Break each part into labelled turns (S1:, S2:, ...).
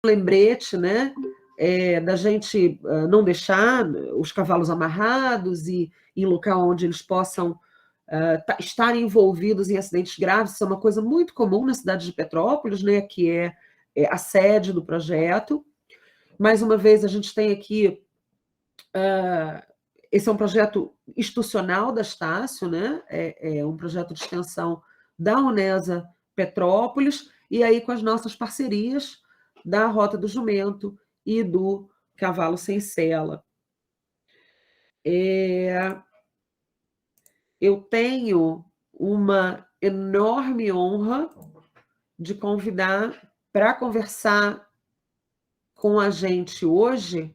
S1: lembrete, né, da gente não deixar os cavalos amarrados e em local onde eles possam estarem envolvidos em acidentes graves. Isso é uma coisa muito comum na cidade de Petrópolis, né, que é a sede do projeto. Mais uma vez, a gente tem aqui, esse é um projeto institucional da Estácio, né, é um projeto de extensão da Unesa Petrópolis, e aí com as nossas parcerias da Rota do Jumento e do Cavalo Sem Sela. Eu tenho uma enorme honra de convidar para conversar com a gente hoje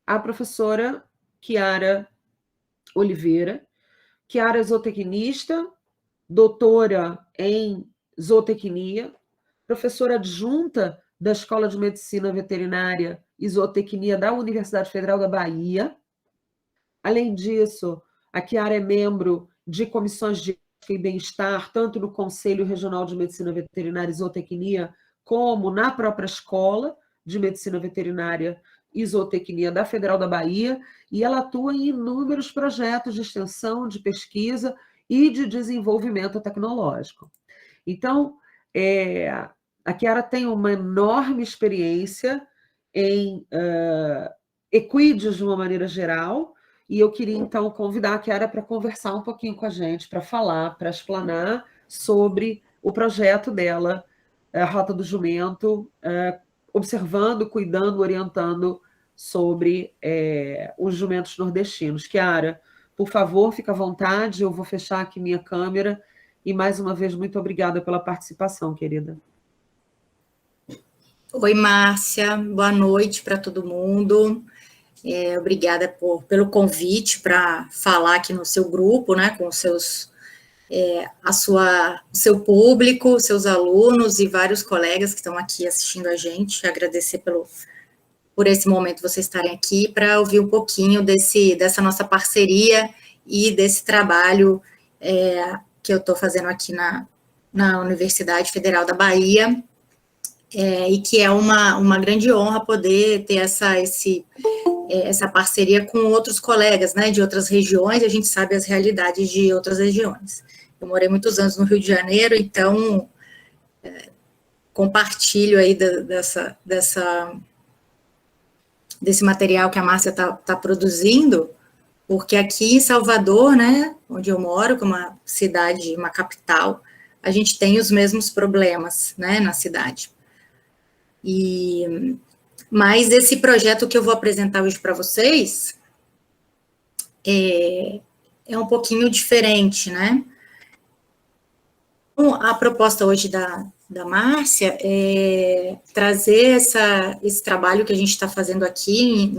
S1: a professora Chiara Oliveira. Chiara é zootecnista, doutora em zootecnia, professora adjunta da Escola de Medicina Veterinária e Zootecnia da Universidade Federal da Bahia. Além disso, a Chiara é membro de comissões de ética e bem-estar, tanto no Conselho Regional de Medicina Veterinária e Zootecnia, como na própria Escola de Medicina Veterinária e Zootecnia da Federal da Bahia, e ela atua em inúmeros projetos de extensão, de pesquisa e de desenvolvimento tecnológico. Então, a Chiara tem uma enorme experiência em equídeos de uma maneira geral, e eu queria, então, convidar a Chiara para conversar um pouquinho com a gente, para falar, para explanar sobre o projeto dela, a Rota do Jumento, observando, cuidando, orientando sobre os jumentos nordestinos. Chiara, por favor, fica à vontade, eu vou fechar aqui minha câmera, e mais uma vez, muito obrigada pela participação, querida.
S2: Oi, Márcia, boa noite para todo mundo. Obrigada pelo convite para falar aqui no seu grupo, né, com seus, o seu público, seus alunos e vários colegas que estão aqui assistindo a gente. Agradecer por esse momento vocês estarem aqui para ouvir um pouquinho dessa nossa parceria e desse trabalho que eu estou fazendo aqui na Universidade Federal da Bahia, e que é uma grande honra poder ter essa parceria com outros colegas, né, de outras regiões. A gente sabe as realidades de outras regiões. Eu morei muitos anos no Rio de Janeiro, então compartilho aí desse material que a Márcia tá produzindo, porque aqui em Salvador, né, onde eu moro, que é uma cidade, uma capital, a gente tem os mesmos problemas, né, na cidade. Mas esse projeto que eu vou apresentar hoje para vocês é um pouquinho diferente, né? A proposta hoje da Márcia é trazer esse trabalho que a gente está fazendo aqui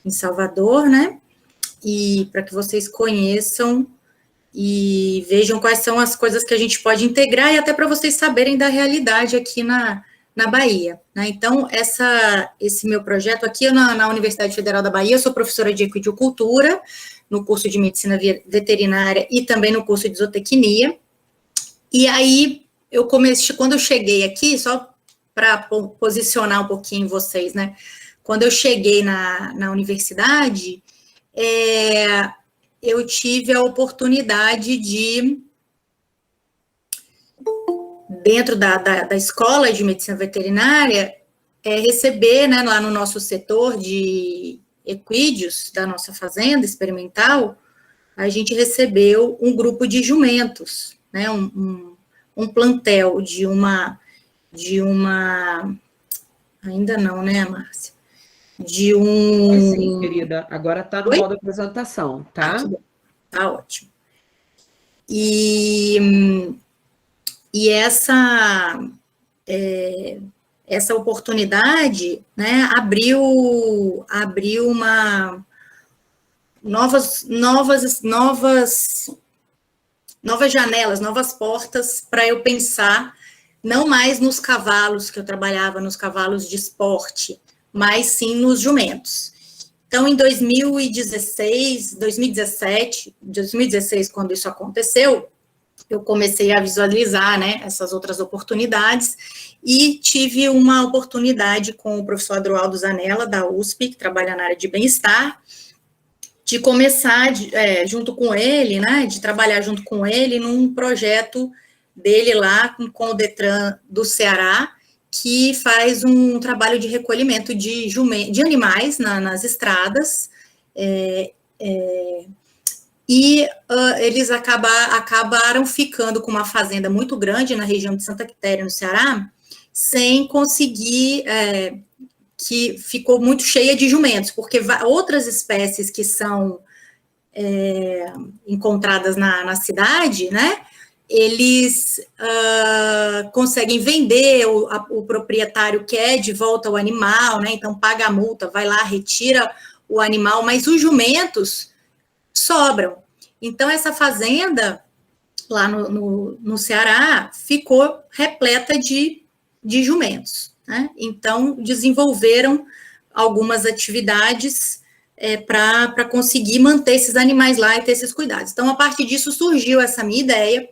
S2: em Salvador, né? E para que vocês conheçam e vejam quais são as coisas que a gente pode integrar, e até para vocês saberem da realidade aqui na Bahia, né? Então, esse meu projeto aqui na Universidade Federal da Bahia, eu sou professora de equidicultura, no curso de medicina veterinária e também no curso de zootecnia. E aí, quando eu cheguei aqui, só para posicionar um pouquinho vocês, né? Quando eu cheguei na universidade, eu tive a oportunidade de, dentro da escola de medicina veterinária, receber, né, lá no nosso setor de equídeos da nossa fazenda experimental, a gente recebeu um grupo de jumentos, né, um plantel de uma, ainda não, né, Márcia?
S1: Sim, querida, agora está no modo apresentação, tá?
S2: Que bom. Tá ótimo. E essa oportunidade, né, abriu novas janelas, novas portas para eu pensar não mais nos cavalos, que eu trabalhava nos cavalos de esporte, mas sim nos jumentos. Então, em 2016, quando isso aconteceu, eu comecei a visualizar, né, essas outras oportunidades, e tive uma oportunidade com o professor Adroaldo Zanella, da USP, que trabalha na área de bem-estar, de começar, junto com ele, né, de trabalhar junto com ele num projeto dele lá com o Detran do Ceará, que faz um trabalho de recolhimento de animais nas estradas, e eles acabaram ficando com uma fazenda muito grande na região de Santa Quitéria, no Ceará, sem conseguir, que ficou muito cheia de jumentos, porque outras espécies que são encontradas na cidade, né, eles conseguem vender, o proprietário quer de volta o animal, né, então paga a multa, vai lá, retira o animal, mas os jumentos sobram. Então, essa fazenda, lá no Ceará, ficou repleta de jumentos, né? Então, desenvolveram algumas atividades para conseguir manter esses animais lá e ter esses cuidados. Então, a partir disso, surgiu essa minha ideia,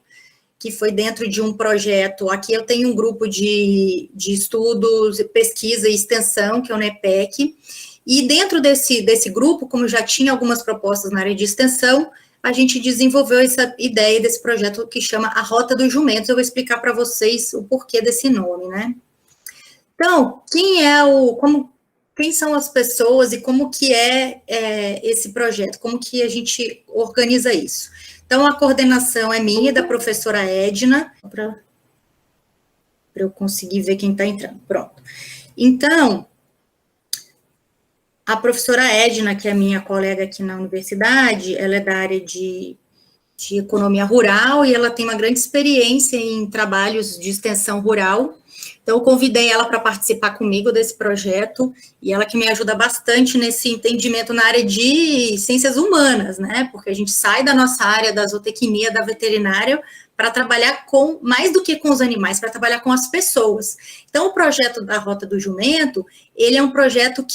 S2: que foi dentro de um projeto. Aqui eu tenho um grupo de estudos, pesquisa e extensão, que é o NEPEC, e dentro desse grupo, como já tinha algumas propostas na área de extensão, a gente desenvolveu essa ideia desse projeto que chama A Rota dos Jumentos. Eu vou explicar para vocês o porquê desse nome, né? Então, quem são as pessoas e como que é esse projeto, como que a gente organiza isso? Então, a coordenação é minha, da professora Edna, para eu conseguir ver quem está entrando. Pronto. Então, a professora Edna, que é minha colega aqui na universidade, ela é da área de economia rural e ela tem uma grande experiência em trabalhos de extensão rural. Então, eu convidei ela para participar comigo desse projeto, e ela que me ajuda bastante nesse entendimento na área de ciências humanas, né? Porque a gente sai da nossa área da zootecnia, da veterinária, para trabalhar mais do que com os animais, para trabalhar com as pessoas. Então, o projeto da Rota do Jumento, ele é um projeto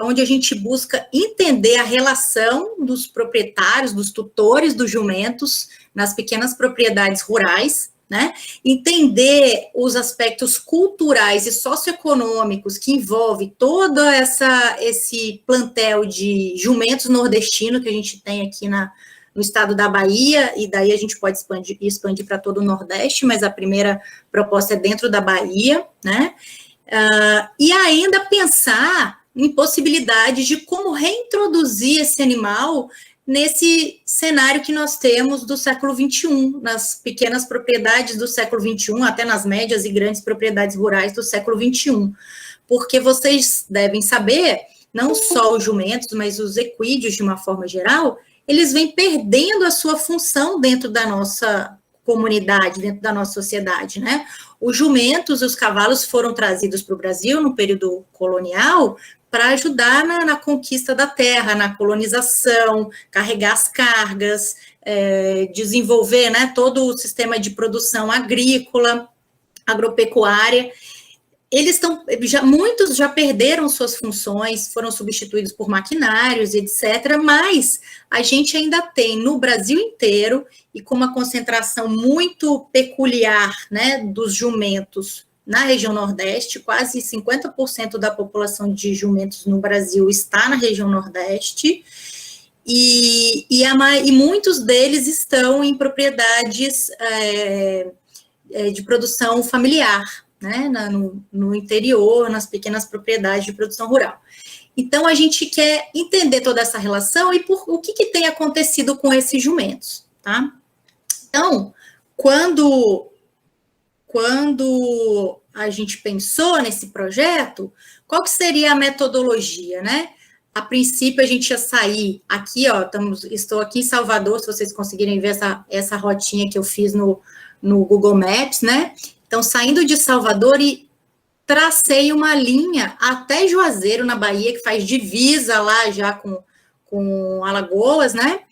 S2: onde a gente busca entender a relação dos proprietários, dos tutores dos jumentos nas pequenas propriedades rurais, né? Entender os aspectos culturais e socioeconômicos que envolve todo esse plantel de jumentos nordestino que a gente tem aqui no estado da Bahia, e daí a gente pode expandir para todo o Nordeste, mas a primeira proposta é dentro da Bahia, né? E ainda pensar em possibilidades de como reintroduzir esse animal nesse cenário que nós temos do século XXI, nas pequenas propriedades do século XXI, até nas médias e grandes propriedades rurais do século XXI. Porque vocês devem saber, não só os jumentos, mas os equídeos, de uma forma geral, eles vêm perdendo a sua função dentro da nossa comunidade, dentro da nossa sociedade, né? Os jumentos e os cavalos foram trazidos para o Brasil no período colonial para ajudar na conquista da terra, na colonização, carregar as cargas, desenvolver, né, todo o sistema de produção agrícola, agropecuária. Muitos já perderam suas funções, foram substituídos por maquinários, etc., mas a gente ainda tem no Brasil inteiro, e com uma concentração muito peculiar, né, dos jumentos na região Nordeste, quase 50% da população de jumentos no Brasil está na região Nordeste, e muitos deles estão em propriedades de produção familiar, né, no interior, nas pequenas propriedades de produção rural. Então, a gente quer entender toda essa relação e o que tem acontecido com esses jumentos, tá? Então, quando a gente pensou nesse projeto, qual que seria a metodologia, né? A princípio, a gente ia sair aqui, ó, estou aqui em Salvador, se vocês conseguirem ver essa rotinha que eu fiz no Google Maps, né? Então, saindo de Salvador e tracei uma linha até Juazeiro, na Bahia, que faz divisa lá já com Alagoas, né?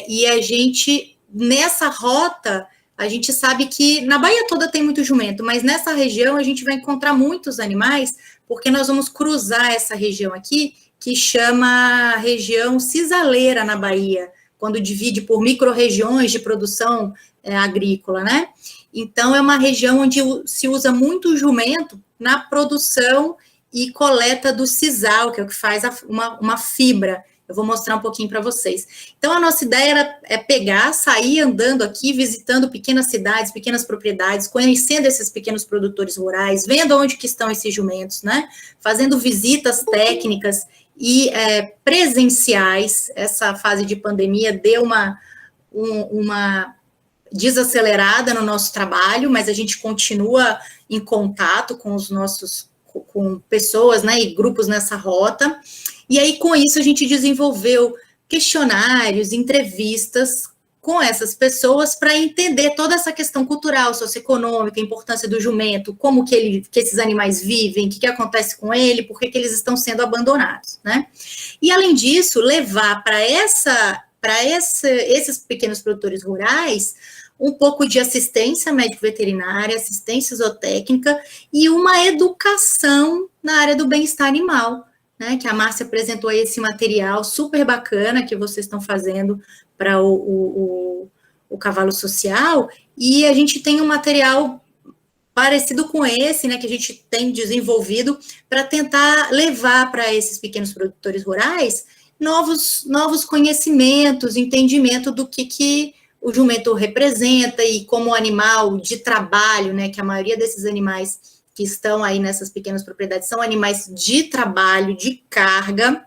S2: E a gente, nessa rota, a gente sabe que na Bahia toda tem muito jumento, mas nessa região a gente vai encontrar muitos animais, porque nós vamos cruzar essa região aqui, que chama região cisaleira na Bahia, quando divide por micro-regiões de produção agrícola, né? Então, é uma região onde se usa muito o jumento na produção e coleta do sisal, que é o que faz uma fibra. Eu vou mostrar um pouquinho para vocês. Então, a nossa ideia é pegar, sair andando aqui, visitando pequenas cidades, pequenas propriedades, conhecendo esses pequenos produtores rurais, vendo onde que estão esses jumentos, né? Fazendo visitas técnicas e presenciais. Essa fase de pandemia deu uma desacelerada no nosso trabalho, mas a gente continua em contato com os nossos, com pessoas, né, e grupos nessa rota. E aí, com isso, a gente desenvolveu questionários, entrevistas com essas pessoas para entender toda essa questão cultural, socioeconômica, a importância do jumento, como que esses animais vivem, o que acontece com ele, por que eles estão sendo abandonados, né? E, além disso, levar para esses pequenos produtores rurais um pouco de assistência médico-veterinária, assistência zootécnica e uma educação na área do bem-estar animal, né, que a Márcia apresentou aí esse material super bacana que vocês estão fazendo para o cavalo social, e a gente tem um material parecido com esse, né, que a gente tem desenvolvido para tentar levar para esses pequenos produtores rurais novos conhecimentos, entendimento do que o jumento representa e como animal de trabalho, né, que a maioria desses animais que estão aí nessas pequenas propriedades são animais de trabalho, de carga,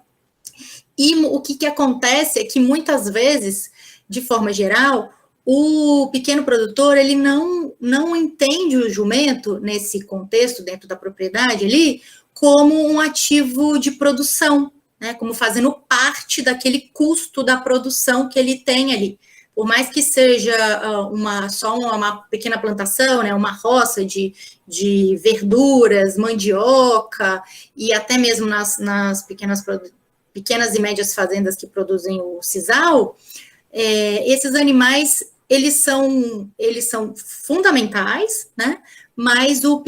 S2: e o que acontece é que muitas vezes, de forma geral, o pequeno produtor, ele não entende o jumento, nesse contexto, dentro da propriedade ali, como um ativo de produção, né, como fazendo parte daquele custo da produção que ele tem ali. Por mais que seja só uma pequena plantação, né, uma roça de verduras, mandioca, e até mesmo nas pequenas e médias fazendas que produzem o sisal, esses animais, eles são fundamentais, né, mas o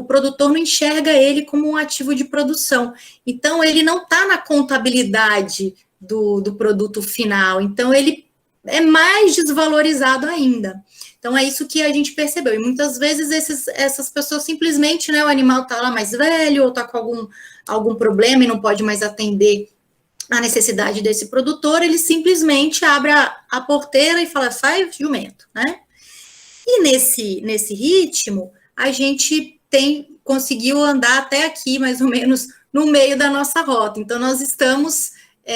S2: produtor não enxerga ele como um ativo de produção. Então, ele não está na contabilidade do produto final. Então, ele é mais desvalorizado ainda. Então, é isso que a gente percebeu. E muitas vezes essas pessoas simplesmente, né, o animal está lá mais velho, ou está com algum problema e não pode mais atender a necessidade desse produtor, ele simplesmente abre a porteira e fala, sai, jumento, né? E nesse ritmo, a gente conseguiu andar até aqui, mais ou menos, no meio da nossa rota. Então, nós estamos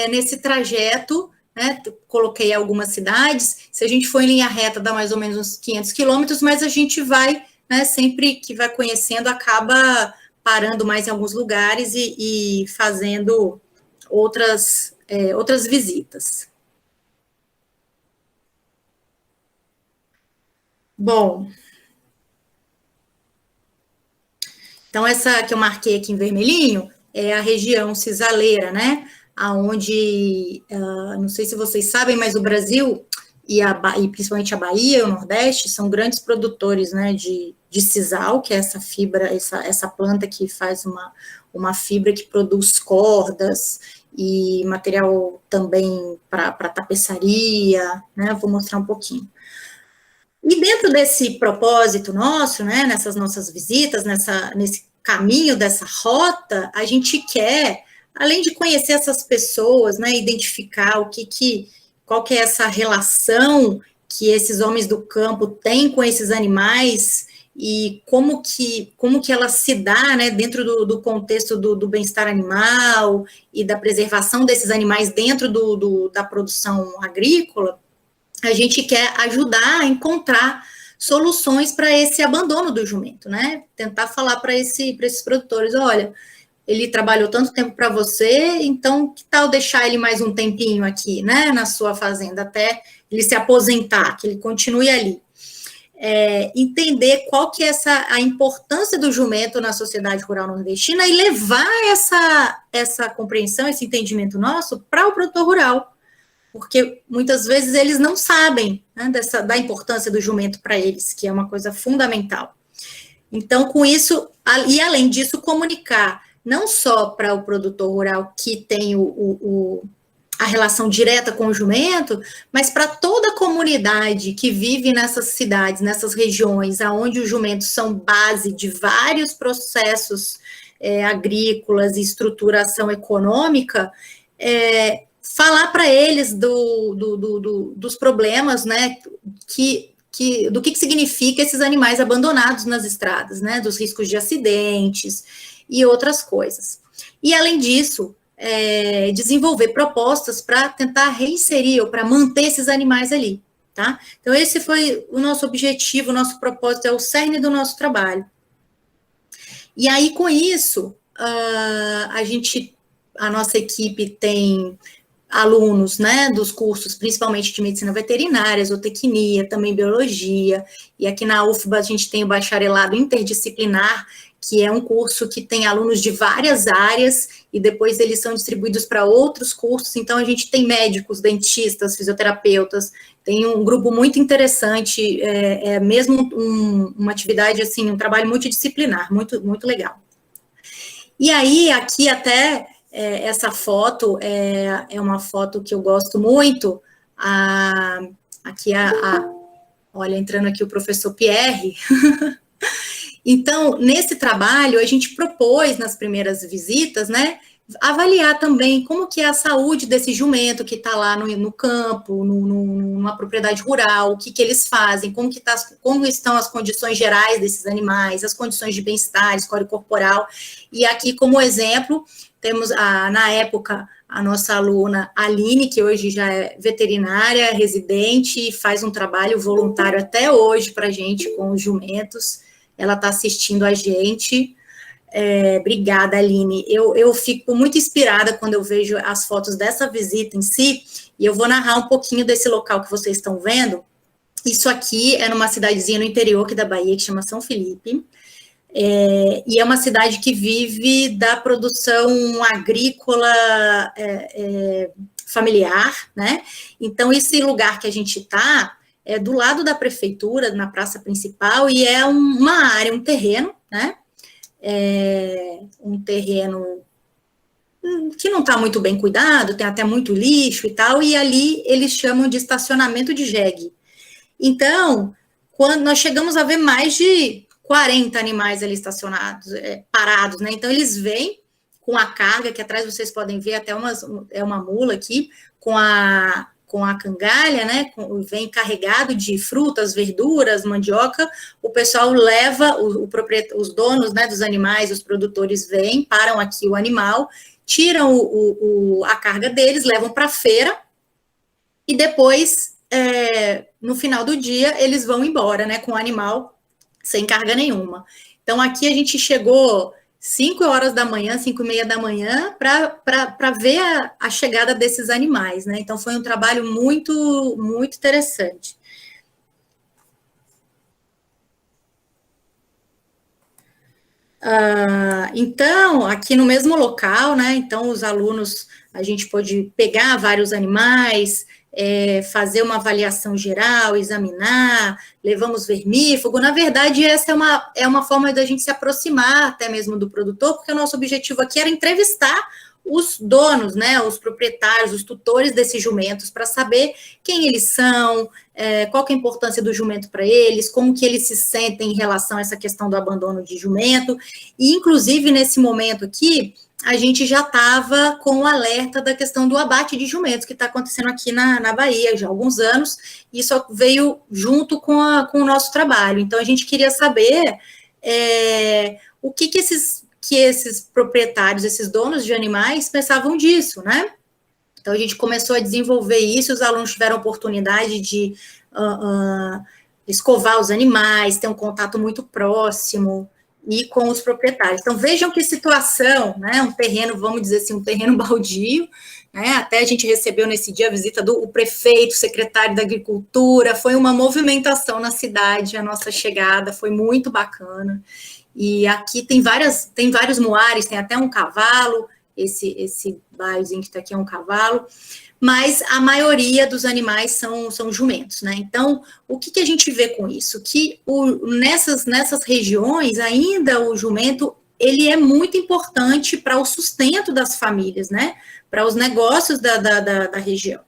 S2: nesse trajeto, né, coloquei algumas cidades, se a gente for em linha reta, dá mais ou menos uns 500 quilômetros, mas a gente vai, né, sempre que vai conhecendo, acaba parando mais em alguns lugares e fazendo outras visitas. Bom, então essa que eu marquei aqui em vermelhinho é a região cisaleira, né, aonde, não sei se vocês sabem, mas o Brasil e principalmente a Bahia, o Nordeste, são grandes produtores, né, de sisal, que é essa fibra, essa planta que faz uma fibra que produz cordas e material também para tapeçaria, né, vou mostrar um pouquinho. E dentro desse propósito nosso, né, nessas nossas visitas, nesse caminho dessa rota, a gente quer, além de conhecer essas pessoas, né, identificar qual que é essa relação que esses homens do campo têm com esses animais e como que ela se dá, né, dentro do contexto do bem-estar animal e da preservação desses animais dentro da produção agrícola, a gente quer ajudar a encontrar soluções para esse abandono do jumento, né? Tentar falar para esses produtores, olha, ele trabalhou tanto tempo para você, então que tal deixar ele mais um tempinho aqui, né, na sua fazenda, até ele se aposentar, que ele continue ali. Entender qual que é a importância do jumento na sociedade rural nordestina e levar essa compreensão, esse entendimento nosso para o produtor rural, porque muitas vezes eles não sabem, né, da importância do jumento para eles, que é uma coisa fundamental. Então, com isso, e além disso, comunicar não só para o produtor rural que tem a relação direta com o jumento, mas para toda a comunidade que vive nessas cidades, nessas regiões, onde os jumentos são base de vários processos agrícolas e estruturação econômica, falar para eles dos problemas, né, do que significa esses animais abandonados nas estradas, né, dos riscos de acidentes e outras coisas. E, além disso, desenvolver propostas para tentar reinserir ou para manter esses animais ali, tá? Então, esse foi o nosso objetivo, o nosso propósito, é o cerne do nosso trabalho. E aí, com isso, a nossa equipe tem alunos, né, dos cursos, principalmente de medicina veterinária, zootecnia, também biologia, e aqui na UFBA a gente tem o bacharelado interdisciplinar, que é um curso que tem alunos de várias áreas, e depois eles são distribuídos para outros cursos, então a gente tem médicos, dentistas, fisioterapeutas, tem um grupo muito interessante, mesmo uma atividade, assim, um trabalho multidisciplinar, muito, muito legal. E aí, aqui até, essa foto é uma foto que eu gosto muito, aqui olha, entrando aqui o professor Pierre. Então, nesse trabalho, a gente propôs, nas primeiras visitas, né, avaliar também como que é a saúde desse jumento que está lá no campo, numa propriedade rural, o que eles fazem, como estão as condições gerais desses animais, as condições de bem-estar, score corporal. E aqui, como exemplo, temos, na época, a nossa aluna Aline, que hoje já é veterinária, residente, e faz um trabalho voluntário até hoje para a gente com os jumentos. Ela está assistindo a gente. Obrigada, Aline. Eu fico muito inspirada quando eu vejo as fotos dessa visita em si, e eu vou narrar um pouquinho desse local que vocês estão vendo. Isso aqui é numa cidadezinha no interior aqui da Bahia, que chama São Felipe, e é uma cidade que vive da produção agrícola familiar, né? Então, esse lugar que a gente está é do lado da prefeitura, na praça principal, e é uma área, um terreno, né? Um terreno que não está muito bem cuidado, tem até muito lixo e tal, e ali eles chamam de estacionamento de jegue. Então, quando nós chegamos a ver mais de 40 animais ali estacionados, parados, né? Então, eles vêm com a carga, que atrás vocês podem ver até uma mula aqui, com a cangalha, né, vem carregado de frutas, verduras, mandioca, o pessoal leva, os donos, né, dos animais, os produtores vêm, param aqui o animal, tiram a carga deles, levam para a feira, e depois, no final do dia, eles vão embora, né, com o animal sem carga nenhuma. Então, aqui a gente chegou 5 horas da manhã, 5:30 da manhã, para ver a chegada desses animais, né? Então, foi um trabalho muito, muito interessante. Então, aqui no mesmo local, né? Então, os alunos, a gente pôde pegar vários animais, fazer uma avaliação geral, examinar, levamos vermífugo. Na verdade, essa é uma forma da gente se aproximar até mesmo do produtor, porque o nosso objetivo aqui era entrevistar os donos, né, os proprietários, os tutores desses jumentos, para saber quem eles são, qual que é a importância do jumento para eles, como que eles se sentem em relação a essa questão do abandono de jumento, e inclusive nesse momento aqui, a gente já estava com o alerta da questão do abate de jumentos, que está acontecendo aqui na Bahia já há alguns anos, e isso veio junto com o nosso trabalho. Então, a gente queria saber o que esses proprietários, esses donos de animais pensavam disso, né? Então, a gente começou a desenvolver isso, os alunos tiveram oportunidade de escovar os animais, ter um contato muito próximo, e com os proprietários. Então, vejam que situação, né, um terreno, vamos dizer assim, um terreno baldio, né, até a gente recebeu nesse dia a visita do prefeito, secretário da Agricultura, foi uma movimentação na cidade, a nossa chegada, foi muito bacana, e aqui tem vários muares, tem até um cavalo, esse bairrozinho que está aqui é um cavalo, mas a maioria dos animais são jumentos, né? Então, o que a gente vê com isso? Que nessas regiões, ainda o jumento, ele é muito importante para o sustento das famílias, né? Para os negócios da região.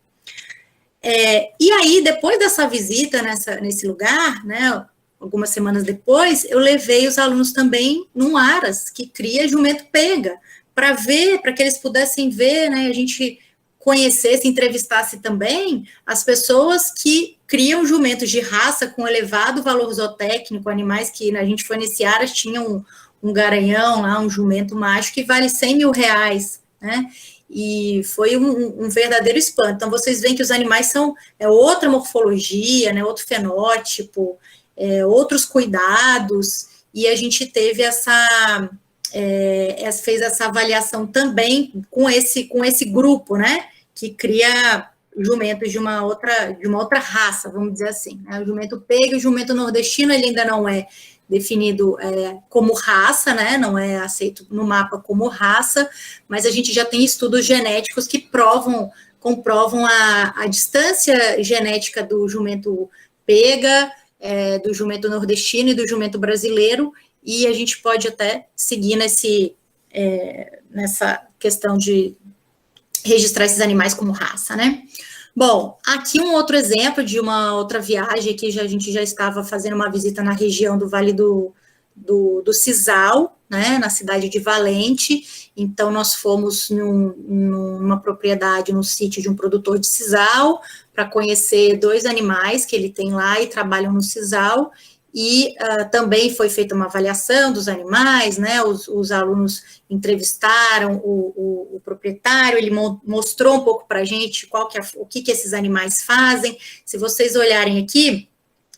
S2: E aí, depois dessa visita nesse lugar, né, algumas semanas depois, eu levei os alunos também num Aras, que cria jumento pega, para que eles pudessem ver, né, a gente conhecesse, entrevistasse também as pessoas que criam jumentos de raça com elevado valor zootécnico, animais que, né, a gente foi nesse Aras, tinha um garanhão lá, um jumento macho que vale R$100 mil, né, e foi um verdadeiro espanto. Então, vocês veem que os animais são outra morfologia, né, outro fenótipo, outros cuidados, e a gente teve fez essa avaliação também com esse grupo, né, que cria jumentos de uma outra raça, vamos dizer assim, né? O jumento pega e o jumento nordestino, ele ainda não é definido como raça, né, não é aceito no mapa como raça, mas a gente já tem estudos genéticos que comprovam a distância genética do jumento pega, do jumento nordestino e do jumento brasileiro, e a gente pode até seguir nessa questão de registrar esses animais como raça, né? Bom, aqui um outro exemplo de uma outra viagem que a gente já estava fazendo uma visita na região do Vale do Sisal, né, na cidade de Valente. Então, nós fomos numa propriedade, num sítio de um produtor de sisal, para conhecer 2 animais que ele tem lá e trabalham no sisal, e também foi feita uma avaliação dos animais, né, os alunos entrevistaram o proprietário, ele mostrou um pouco para a gente o que esses animais fazem. Se vocês olharem aqui,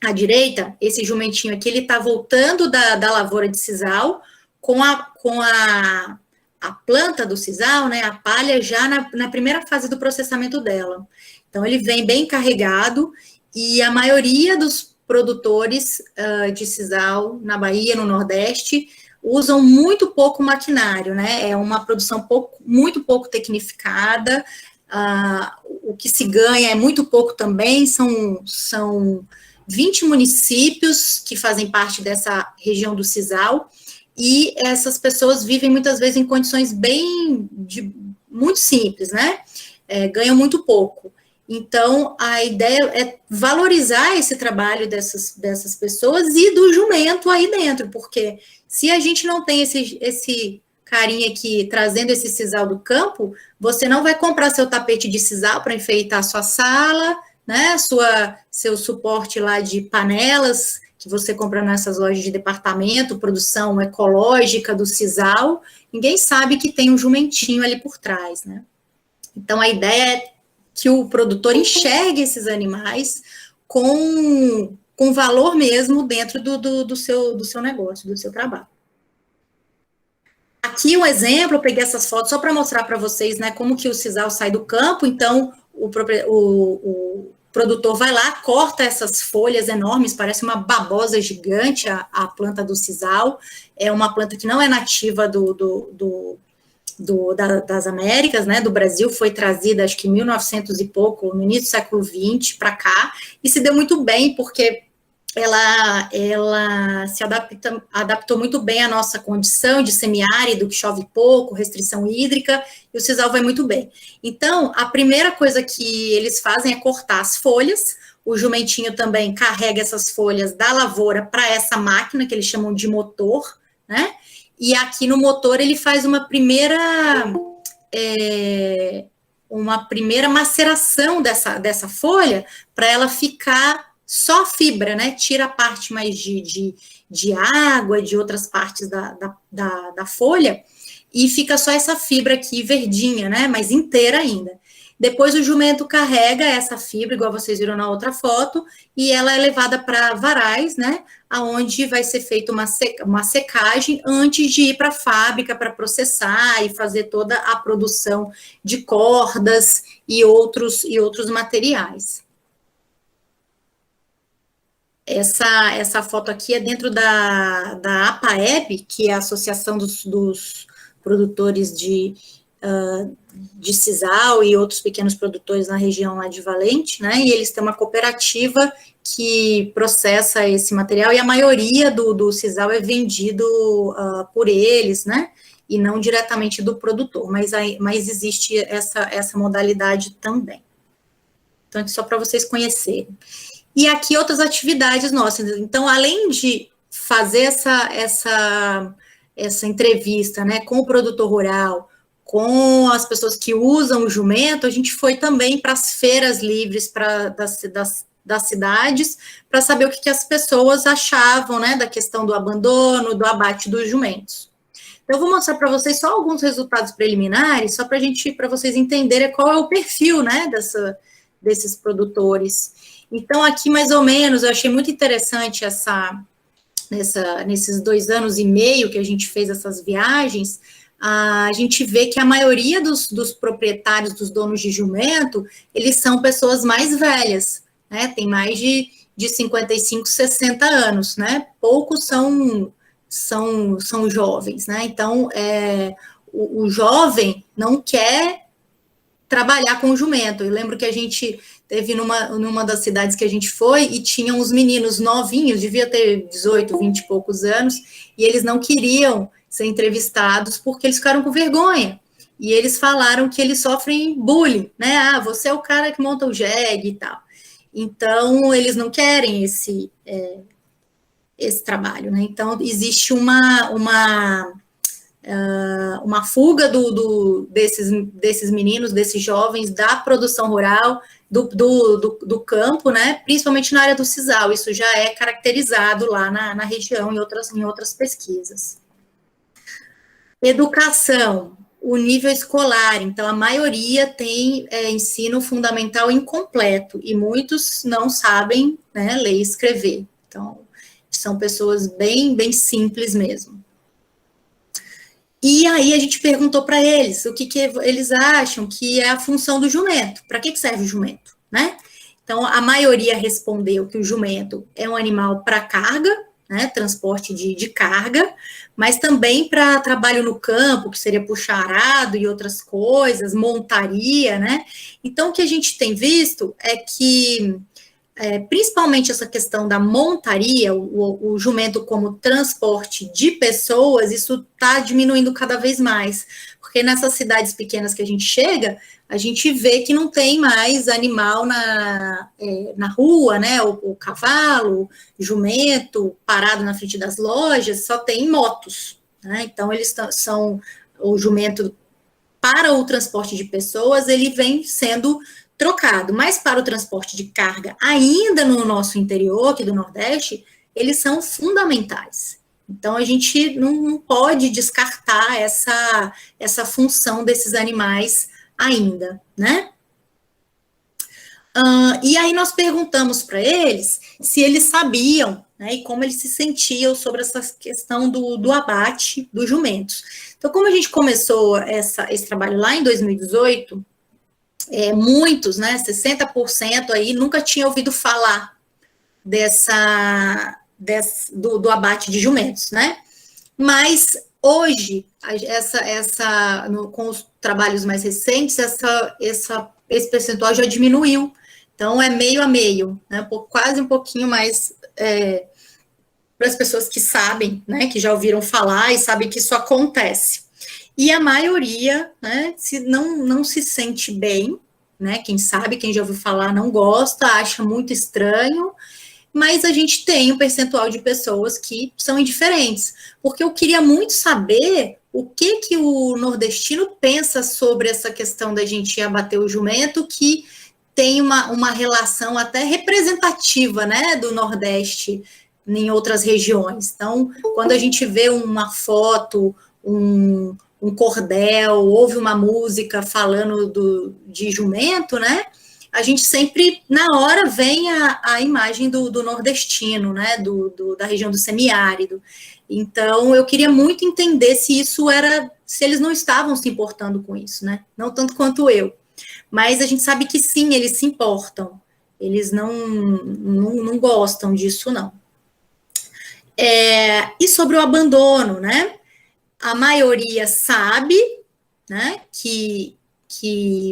S2: à direita, esse jumentinho aqui, ele está voltando da lavoura de sisal com a planta do sisal, né, a palha, já na primeira fase do processamento dela. Então, ele vem bem carregado, e a maioria dos produtores de sisal na Bahia, no Nordeste, usam muito pouco maquinário, né? É uma produção muito pouco tecnificada, o que se ganha é muito pouco também, são 20 municípios que fazem parte dessa região do sisal, e essas pessoas vivem muitas vezes em condições muito simples, né? Ganham muito pouco. Então, a ideia é valorizar esse trabalho dessas pessoas e do jumento aí dentro, porque se a gente não tem esse carinha aqui trazendo esse sisal do campo, você não vai comprar seu tapete de sisal para enfeitar a sua sala, né, seu suporte lá de panelas, que você compra nessas lojas de departamento, produção ecológica do sisal, ninguém sabe que tem um jumentinho ali por trás, né? Então, a ideia é que o produtor enxergue esses animais com valor mesmo dentro do seu negócio, do seu trabalho. Aqui um exemplo, eu peguei essas fotos só para mostrar para vocês, né, como que o sisal sai do campo. Então, o produtor vai lá, corta essas folhas enormes, parece uma babosa gigante a planta do sisal. É uma planta que não é nativa das Américas, né, do Brasil, foi trazida, acho que em 1900 e pouco, no início do século XX, para cá, e se deu muito bem, porque ela se adaptou muito bem à nossa condição de semiárido, que chove pouco, restrição hídrica, e o sisal vai muito bem. Então, a primeira coisa que eles fazem é cortar as folhas, o jumentinho também carrega essas folhas da lavoura para essa máquina, que eles chamam de motor, né, e aqui no motor ele faz uma primeira maceração dessa folha para ela ficar só fibra, né? Tira a parte mais de água, de outras partes da folha, e fica só essa fibra aqui verdinha, né? Mas inteira ainda. Depois o jumento carrega essa fibra, igual vocês viram na outra foto, e ela é levada para varais, né, aonde vai ser feita uma secagem antes de ir para a fábrica para processar e fazer toda a produção de cordas e outros materiais. Essa foto aqui é dentro da APAEB, que é a Associação dos Produtores de de sisal e outros pequenos produtores na região lá de Valente, né, e eles têm uma cooperativa que processa esse material, e a maioria do sisal é vendido por eles, né, e não diretamente do produtor, mas existe essa modalidade também. Então, é só para vocês conhecerem. E aqui outras atividades nossas. Então, além de fazer essa entrevista, né, com o produtor rural, com as pessoas que usam o jumento, a gente foi também para as feiras livres das cidades, para saber o que as pessoas achavam, né, da questão do abandono, do abate dos jumentos. Então, eu vou mostrar para vocês só alguns resultados preliminares, só para vocês entenderem qual é o perfil, né, desses produtores. Então, aqui, mais ou menos, eu achei muito interessante nesses 2 anos e meio que a gente fez essas viagens, a gente vê que a maioria dos proprietários, dos donos de jumento, eles são pessoas mais velhas, né? Tem mais de 55, 60 anos, né? Poucos são jovens, né? Então, o jovem não quer trabalhar com o jumento. Eu lembro que a gente teve numa das cidades que a gente foi e tinha uns meninos novinhos, devia ter 18, 20 e poucos anos, e eles não queriam ser entrevistados porque eles ficaram com vergonha. E eles falaram que eles sofrem bullying, né? Ah, você é o cara que monta o jegue e tal. Então, eles não querem esse trabalho, né? Então, existe uma fuga desses meninos, desses jovens, da produção rural, do campo, né? Principalmente na área do sisal. Isso já é caracterizado lá na região, em outras pesquisas. Educação, o nível escolar. Então, a maioria tem ensino fundamental incompleto, e muitos não sabem, né, ler e escrever. Então, são pessoas bem, bem simples mesmo. E aí a gente perguntou para eles o que eles acham que é a função do jumento, para que serve o jumento, né? Então, a maioria respondeu que o jumento é um animal para carga, né, transporte de carga, mas também para trabalho no campo, que seria puxar arado e outras coisas, montaria, né? Então, o que a gente tem visto é que principalmente essa questão da montaria, o jumento como transporte de pessoas, isso está diminuindo cada vez mais, porque nessas cidades pequenas que a gente chega, a gente vê que não tem mais animal na rua, né, o cavalo, jumento, parado na frente das lojas, só tem motos, né? Então eles são, o jumento para o transporte de pessoas, ele vem sendo trocado, mas para o transporte de carga, ainda no nosso interior, aqui do Nordeste, eles são fundamentais. Então, a gente não pode descartar essa função desses animais ainda, né? E aí nós perguntamos para eles se eles sabiam, né, e como eles se sentiam sobre essa questão do abate dos jumentos. Então, como a gente começou esse trabalho lá em 2018, muitos, né, 60% aí, nunca tinha ouvido falar do abate de jumentos, né? Mas hoje, com os trabalhos mais recentes, esse percentual já diminuiu. Então, é meio a meio, né? Quase um pouquinho mais para as pessoas que sabem, né, que já ouviram falar e sabem que isso acontece. E a maioria, né, não se sente bem, né, quem sabe, quem já ouviu falar, não gosta, acha muito estranho, mas a gente tem um percentual de pessoas que são indiferentes, porque eu queria muito saber o que o nordestino pensa sobre essa questão da gente abater o jumento, que tem uma relação até representativa, né, do Nordeste em outras regiões. Então, quando a gente vê uma foto, um cordel, ouve uma música falando de jumento, né? A gente sempre, na hora, vem a imagem do nordestino, né? Da região do semiárido. Então, eu queria muito entender se eles não estavam se importando com isso, né? Não tanto quanto eu. Mas a gente sabe que sim, eles se importam. Eles não gostam disso, não. E sobre o abandono, né? A maioria sabe, né, que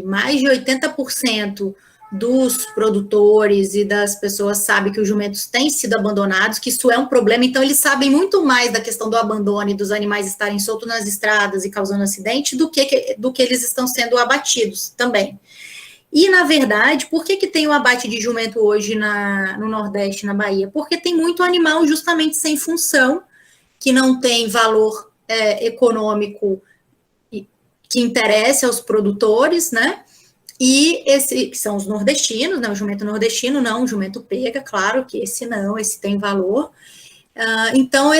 S2: mais de 80% dos produtores e das pessoas sabem que os jumentos têm sido abandonados, que isso é um problema, então eles sabem muito mais da questão do abandono e dos animais estarem soltos nas estradas e causando acidente do que eles estão sendo abatidos também. E, na verdade, por que tem o abate de jumento hoje no Nordeste, na Bahia? Porque tem muito animal justamente sem função, que não tem valor econômico que interesse aos produtores, né? E esse que são os nordestinos, né? O jumento nordestino, não, o jumento pega, claro que esse não, esse tem valor. Então,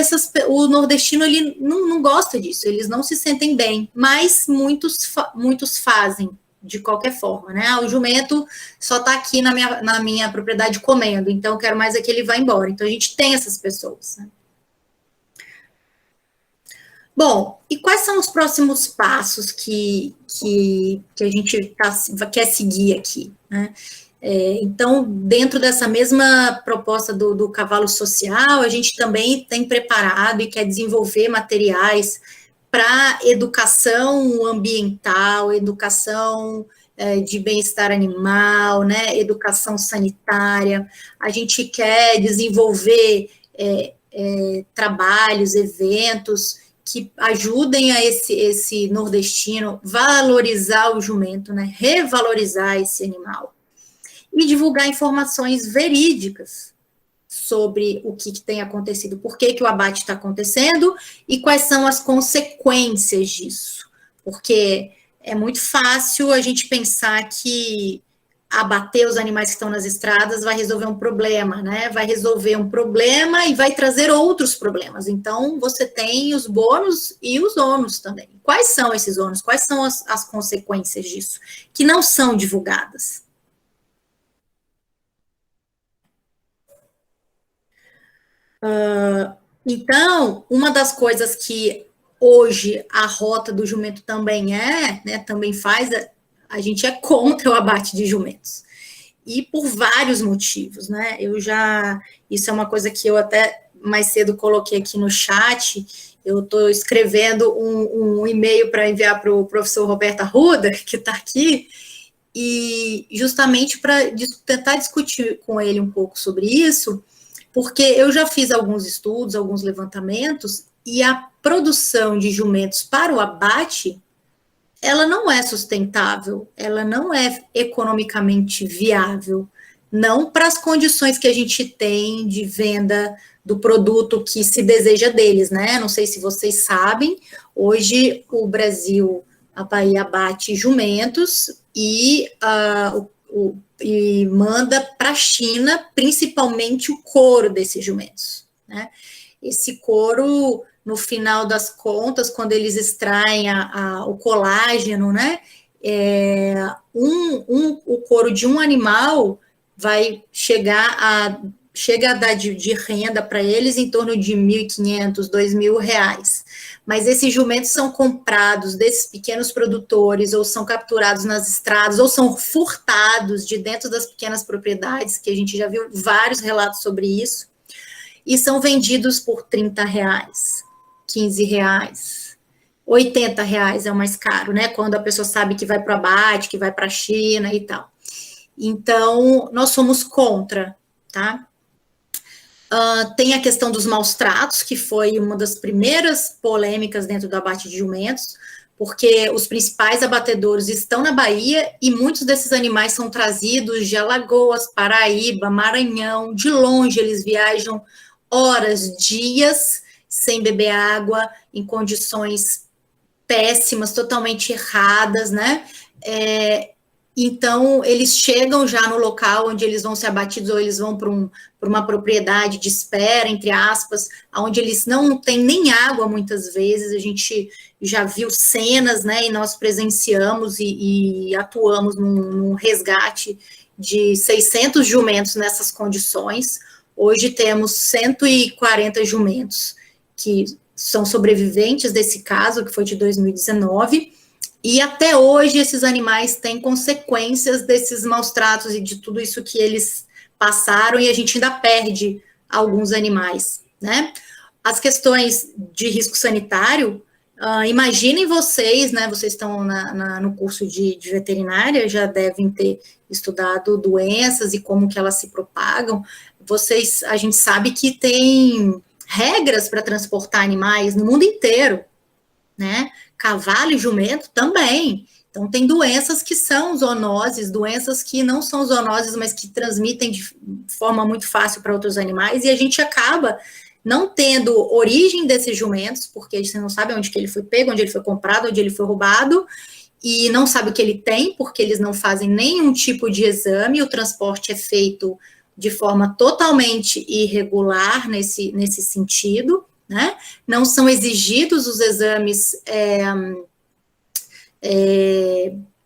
S2: o nordestino ele não gosta disso, eles não se sentem bem, mas muitos fazem de qualquer forma, né? O jumento só está aqui na minha propriedade comendo, então eu quero mais é que ele vá embora. Então, a gente tem essas pessoas, né? Bom, e quais são os próximos passos que a gente quer seguir aqui, né? Então, dentro dessa mesma proposta do cavalo social, a gente também tem preparado e quer desenvolver materiais para educação ambiental, educação de bem-estar animal, né, educação sanitária. A gente quer desenvolver trabalhos, eventos que ajudem a esse nordestino valorizar o jumento, né, revalorizar esse animal. E divulgar informações verídicas sobre o que tem acontecido, por que o abate está acontecendo e quais são as consequências disso. Porque é muito fácil a gente pensar que abater os animais que estão nas estradas vai resolver um problema, né? Vai resolver um problema e vai trazer outros problemas. Então, você tem os bônus e os ônus também. Quais são esses ônus? Quais são as consequências disso? Que não são divulgadas. Então, uma das coisas que hoje a rota do jumento também né, também faz, a gente é contra o abate de jumentos. E por vários motivos, né? Isso é uma coisa que eu até mais cedo coloquei aqui no chat. Eu estou escrevendo um e-mail para enviar para o professor Roberto Arruda, que está aqui, e justamente para tentar discutir com ele um pouco sobre isso, porque eu já fiz alguns estudos, alguns levantamentos, e a produção de jumentos para o abate, ela não é sustentável, ela não é economicamente viável, não para as condições que a gente tem de venda do produto que se deseja deles, né? Não sei se vocês sabem, hoje o Brasil, a Bahia abate jumentos e manda para a China, principalmente o couro desses jumentos, né? Esse couro, no final das contas, quando eles extraem o colágeno, né? O couro de um animal vai chega a dar de renda para eles em torno de R$1.500, R$2.000. Mas esses jumentos são comprados desses pequenos produtores, ou são capturados nas estradas, ou são furtados de dentro das pequenas propriedades, que a gente já viu vários relatos sobre isso, e são vendidos por R$30, R$15, R$80 é o mais caro, né? Quando a pessoa sabe que vai para o abate, que vai para a China e tal. Então, nós somos contra, tá? Tem a questão dos maus tratos, que foi uma das primeiras polêmicas dentro do abate de jumentos, porque os principais abatedouros estão na Bahia e muitos desses animais são trazidos de Alagoas, Paraíba, Maranhão, de longe eles viajam horas, dias, sem beber água, em condições péssimas, totalmente erradas, né? Então, eles chegam já no local onde eles vão ser abatidos, ou eles vão para uma propriedade de espera, entre aspas, onde eles não têm nem água, muitas vezes. A gente já viu cenas, né, e nós presenciamos e atuamos num resgate de 600 jumentos nessas condições. Hoje temos 140 jumentos que são sobreviventes desse caso, que foi de 2019, e até hoje esses animais têm consequências desses maus tratos e de tudo isso que eles passaram, e a gente ainda perde alguns animais, né? As questões de risco sanitário, Imaginem vocês, né? Vocês estão no curso de veterinária, já devem ter estudado doenças e como que elas se propagam. A gente sabe que tem regras para transportar animais no mundo inteiro, né? Cavalo e jumento também. Então, tem doenças que são zoonoses, doenças que não são zoonoses, mas que transmitem de forma muito fácil para outros animais, e a gente acaba não tendo origem desses jumentos, porque você não sabe onde que ele foi pego, onde ele foi comprado, onde ele foi roubado, e não sabe o que ele tem, porque eles não fazem nenhum tipo de exame, o transporte é feito de forma totalmente irregular nesse sentido, né? Não são exigidos os exames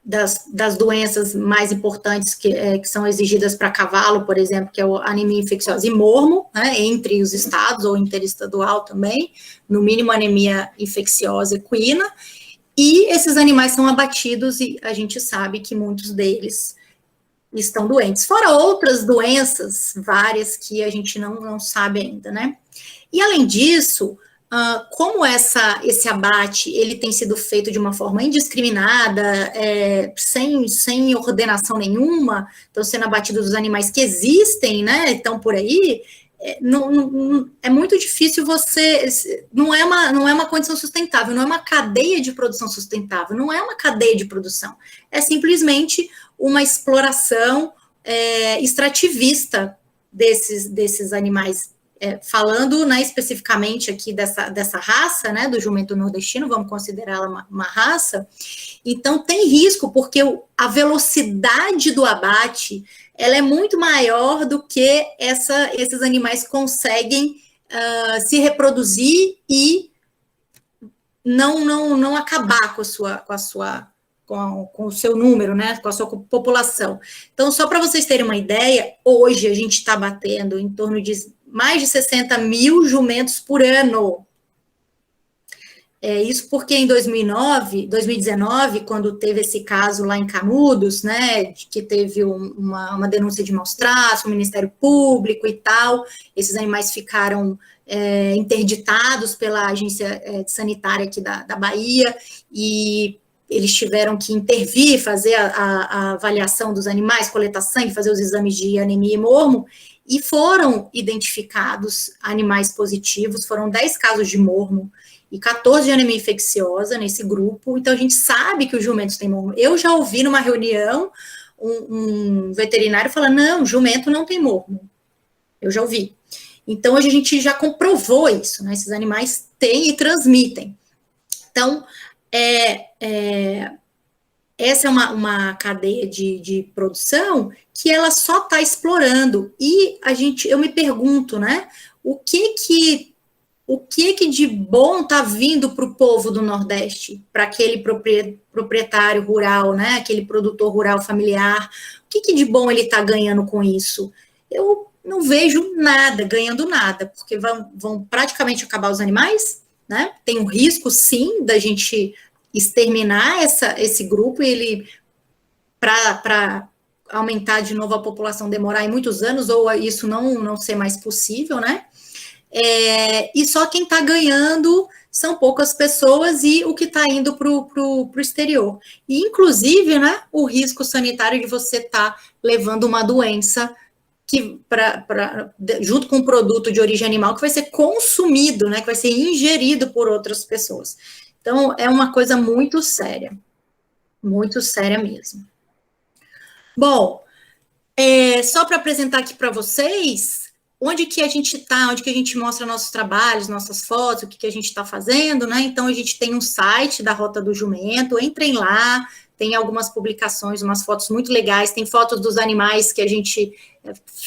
S2: das doenças mais importantes que são exigidas para cavalo, por exemplo, que é a anemia infecciosa e mormo, né, entre os estados, ou interestadual também, no mínimo anemia infecciosa equina, e esses animais são abatidos e a gente sabe que muitos deles estão doentes, fora outras doenças várias que a gente não sabe ainda, né? E além disso, como esse abate ele tem sido feito de uma forma indiscriminada, sem ordenação nenhuma, estão sendo abatidos os animais que existem, né, estão por aí, é muito difícil não é uma condição sustentável, não é uma cadeia de produção sustentável, não é uma cadeia de produção, é simplesmente uma exploração extrativista desses animais. Falando, né, especificamente aqui dessa raça, né, do jumento nordestino, vamos considerá-la uma raça, então tem risco, porque a velocidade do abate, ela é muito maior do que esses animais conseguem se reproduzir e não acabar com o seu número, né, com a sua população. Então, só para vocês terem uma ideia, hoje a gente está batendo em torno de mais de 60 mil jumentos por ano. Isso porque em 2019, quando teve esse caso lá em Canudos, né, que teve uma denúncia de maus tratos, o Ministério Público e tal, esses animais ficaram interditados pela agência sanitária aqui da Bahia, e eles tiveram que intervir, fazer a avaliação dos animais, coletar sangue, fazer os exames de anemia e mormo, e foram identificados animais positivos, foram 10 casos de mormo e 14 de anemia infecciosa nesse grupo, então a gente sabe que os jumentos têm mormo. Eu já ouvi numa reunião um veterinário falando, não, jumento não tem mormo. Eu já ouvi. Então, hoje a gente já comprovou isso, né? Esses animais têm e transmitem. Então, essa é uma cadeia de produção que ela só está explorando. E eu me pergunto, né? O que de bom está vindo para o povo do Nordeste, para aquele proprietário rural, né? Aquele produtor rural familiar? O que de bom ele está ganhando com isso? Eu não vejo nada, ganhando nada, porque vão praticamente acabar os animais, né? Tem um risco, sim, da gente exterminar esse grupo, e ele, para aumentar de novo a população, demorar em muitos anos, ou isso não ser mais possível, né? E só quem está ganhando são poucas pessoas, e o que está indo para o exterior. E, inclusive, né, o risco sanitário de você estar levando uma doença junto com um produto de origem animal que vai ser consumido, né, que vai ser ingerido por outras pessoas. Então, é uma coisa muito séria mesmo. Bom, só para apresentar aqui para vocês onde que a gente está, onde que a gente mostra nossos trabalhos, nossas fotos, o que a gente está fazendo, né? Então, a gente tem um site da Rota do Jumento, entrem lá, tem algumas publicações, umas fotos muito legais, tem fotos dos animais que a gente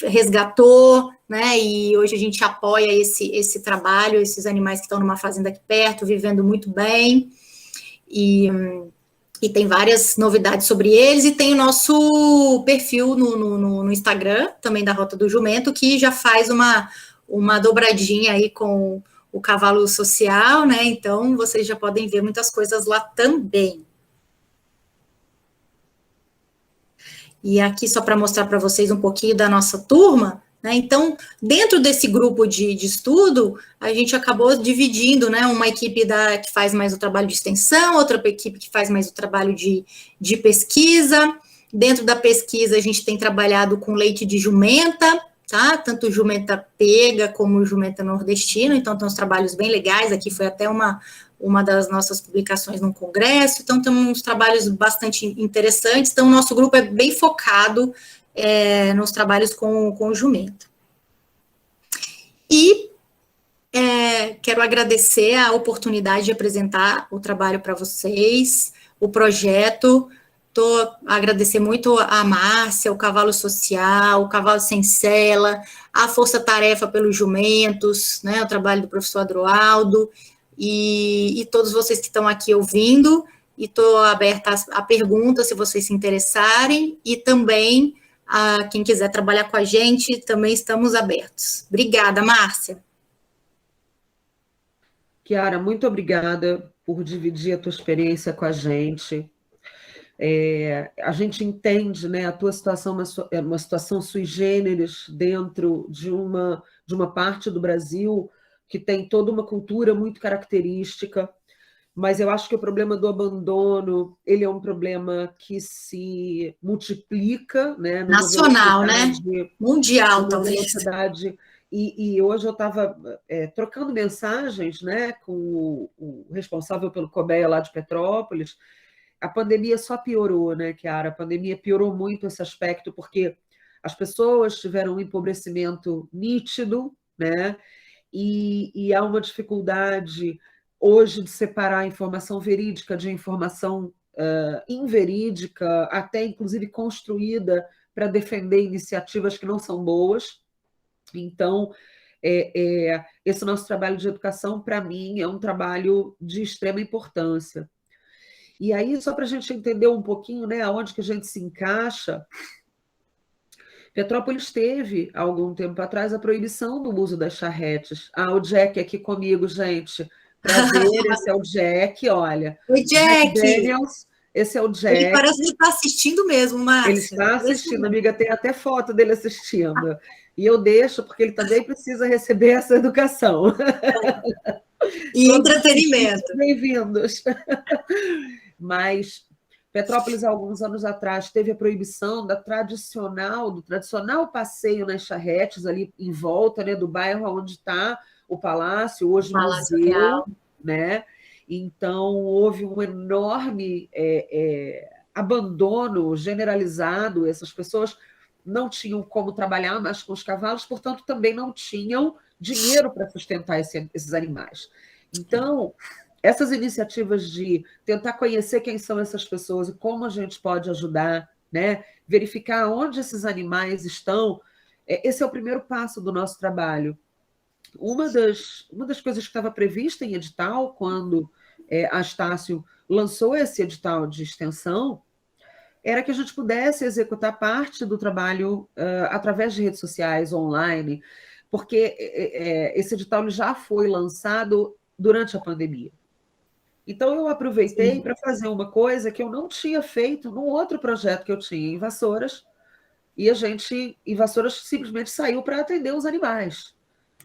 S2: resgatou, né, e hoje a gente apoia esse trabalho, esses animais que estão numa fazenda aqui perto, vivendo muito bem, e tem várias novidades sobre eles, e tem o nosso perfil no Instagram, também da Rota do Jumento, que já faz uma dobradinha aí com o cavalo social, né, então vocês já podem ver muitas coisas lá também. E aqui, só para mostrar para vocês um pouquinho da nossa turma, né? Então, dentro desse grupo de estudo, a gente acabou dividindo, né, uma equipe que faz mais o trabalho de extensão, outra equipe que faz mais o trabalho de pesquisa. Dentro da pesquisa, a gente tem trabalhado com leite de jumenta, tá? Tanto jumenta pega como jumenta nordestina, então tem uns trabalhos bem legais, aqui foi até uma das nossas publicações num congresso, então tem uns trabalhos bastante interessantes, então o nosso grupo é bem focado nos trabalhos com jumento. E quero agradecer a oportunidade de apresentar o trabalho para vocês, o projeto. Agradecer muito a Márcia, o Cavalo Social, o Cavalo Sem Sela, a Força Tarefa pelos Jumentos, né, o trabalho do professor Adroaldo, e todos vocês que estão aqui ouvindo, e estou aberta a perguntas, se vocês se interessarem, e também a quem quiser trabalhar com a gente, também estamos abertos. Obrigada, Márcia.
S1: Chiara, muito obrigada por dividir a tua experiência com a gente. A gente entende, né, a tua situação é uma situação sui generis dentro de uma parte do Brasil que tem toda uma cultura muito característica, mas eu acho que o problema do abandono, ele é um problema que se multiplica, né,
S2: nacional, né? Mundial, talvez.
S1: Velocidade. E hoje eu estava trocando mensagens, né, com o responsável pelo COBEA lá de Petrópolis. A pandemia só piorou, né, Chiara? A pandemia piorou muito esse aspecto, porque as pessoas tiveram um empobrecimento nítido, né? E há uma dificuldade hoje de separar a informação verídica de informação inverídica, até inclusive construída para defender iniciativas que não são boas. Então, esse nosso trabalho de educação, para mim, é um trabalho de extrema importância. E aí, só para a gente entender um pouquinho, né, aonde que a gente se encaixa, Petrópolis teve, há algum tempo atrás, a proibição do uso das charretes. O Jack aqui comigo, gente. Prazer, esse é o Jack, olha.
S2: Oi, Jack!
S1: Daniels, esse é o Jack.
S2: Ele parece que está assistindo mesmo, Márcia.
S1: Ele está assistindo, amiga, tem até foto dele assistindo. E eu deixo, porque ele também precisa receber essa educação.
S2: E entretenimento.
S1: Bem-vindos. Mas Petrópolis, há alguns anos atrás, teve a proibição do tradicional passeio nas charretes, ali em volta, né, do bairro onde está o palácio, hoje o museu, né? Então, houve um enorme abandono generalizado, essas pessoas não tinham como trabalhar mais com os cavalos, portanto, também não tinham dinheiro para sustentar esses animais. Então, essas iniciativas de tentar conhecer quem são essas pessoas e como a gente pode ajudar, né? Verificar onde esses animais estão, esse é o primeiro passo do nosso trabalho. Uma das coisas que estava prevista em edital, quando a Estácio lançou esse edital de extensão, era que a gente pudesse executar parte do trabalho através de redes sociais, online, porque esse edital já foi lançado durante a pandemia. Então, eu aproveitei para fazer uma coisa que eu não tinha feito num outro projeto que eu tinha em Vassouras, e Vassouras simplesmente saiu para atender os animais.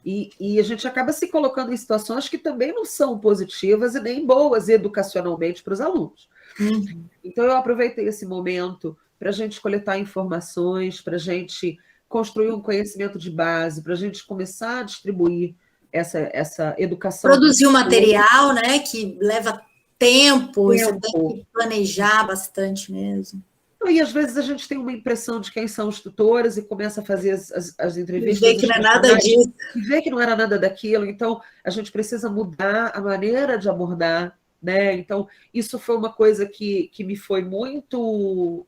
S1: E a gente acaba se colocando em situações que também não são positivas e nem boas educacionalmente para os alunos. Então, eu aproveitei esse momento para a gente coletar informações, para a gente construir um conhecimento de base, para a gente começar a distribuir essa educação.
S2: Produzir um material, né, que leva tempo, você tem que planejar bastante mesmo.
S1: E às vezes a gente tem uma impressão de quem são os tutores e começa a fazer as entrevistas.
S2: E vê que não é nada disso.
S1: E vê que não era nada daquilo. Então, a gente precisa mudar a maneira de abordar, né? Então, isso foi uma coisa que me foi muito...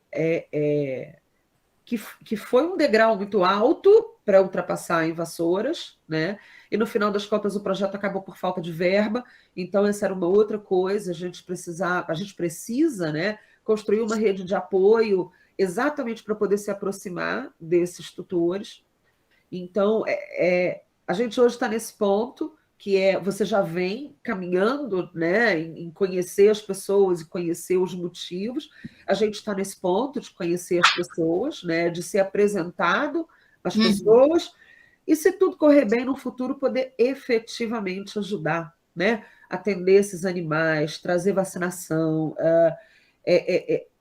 S1: que foi um degrau muito alto para ultrapassar em Vassouras, né? E no final das contas o projeto acabou por falta de verba, então essa era uma outra coisa, a gente precisa, né, construir uma rede de apoio exatamente para poder se aproximar desses tutores. Então, a gente hoje está nesse ponto, que você já vem caminhando, né, em conhecer as pessoas e conhecer os motivos. A gente está nesse ponto de conhecer as pessoas, né, de ser apresentado as pessoas, e se tudo correr bem no futuro, poder efetivamente ajudar, né? Atender esses animais, trazer vacinação,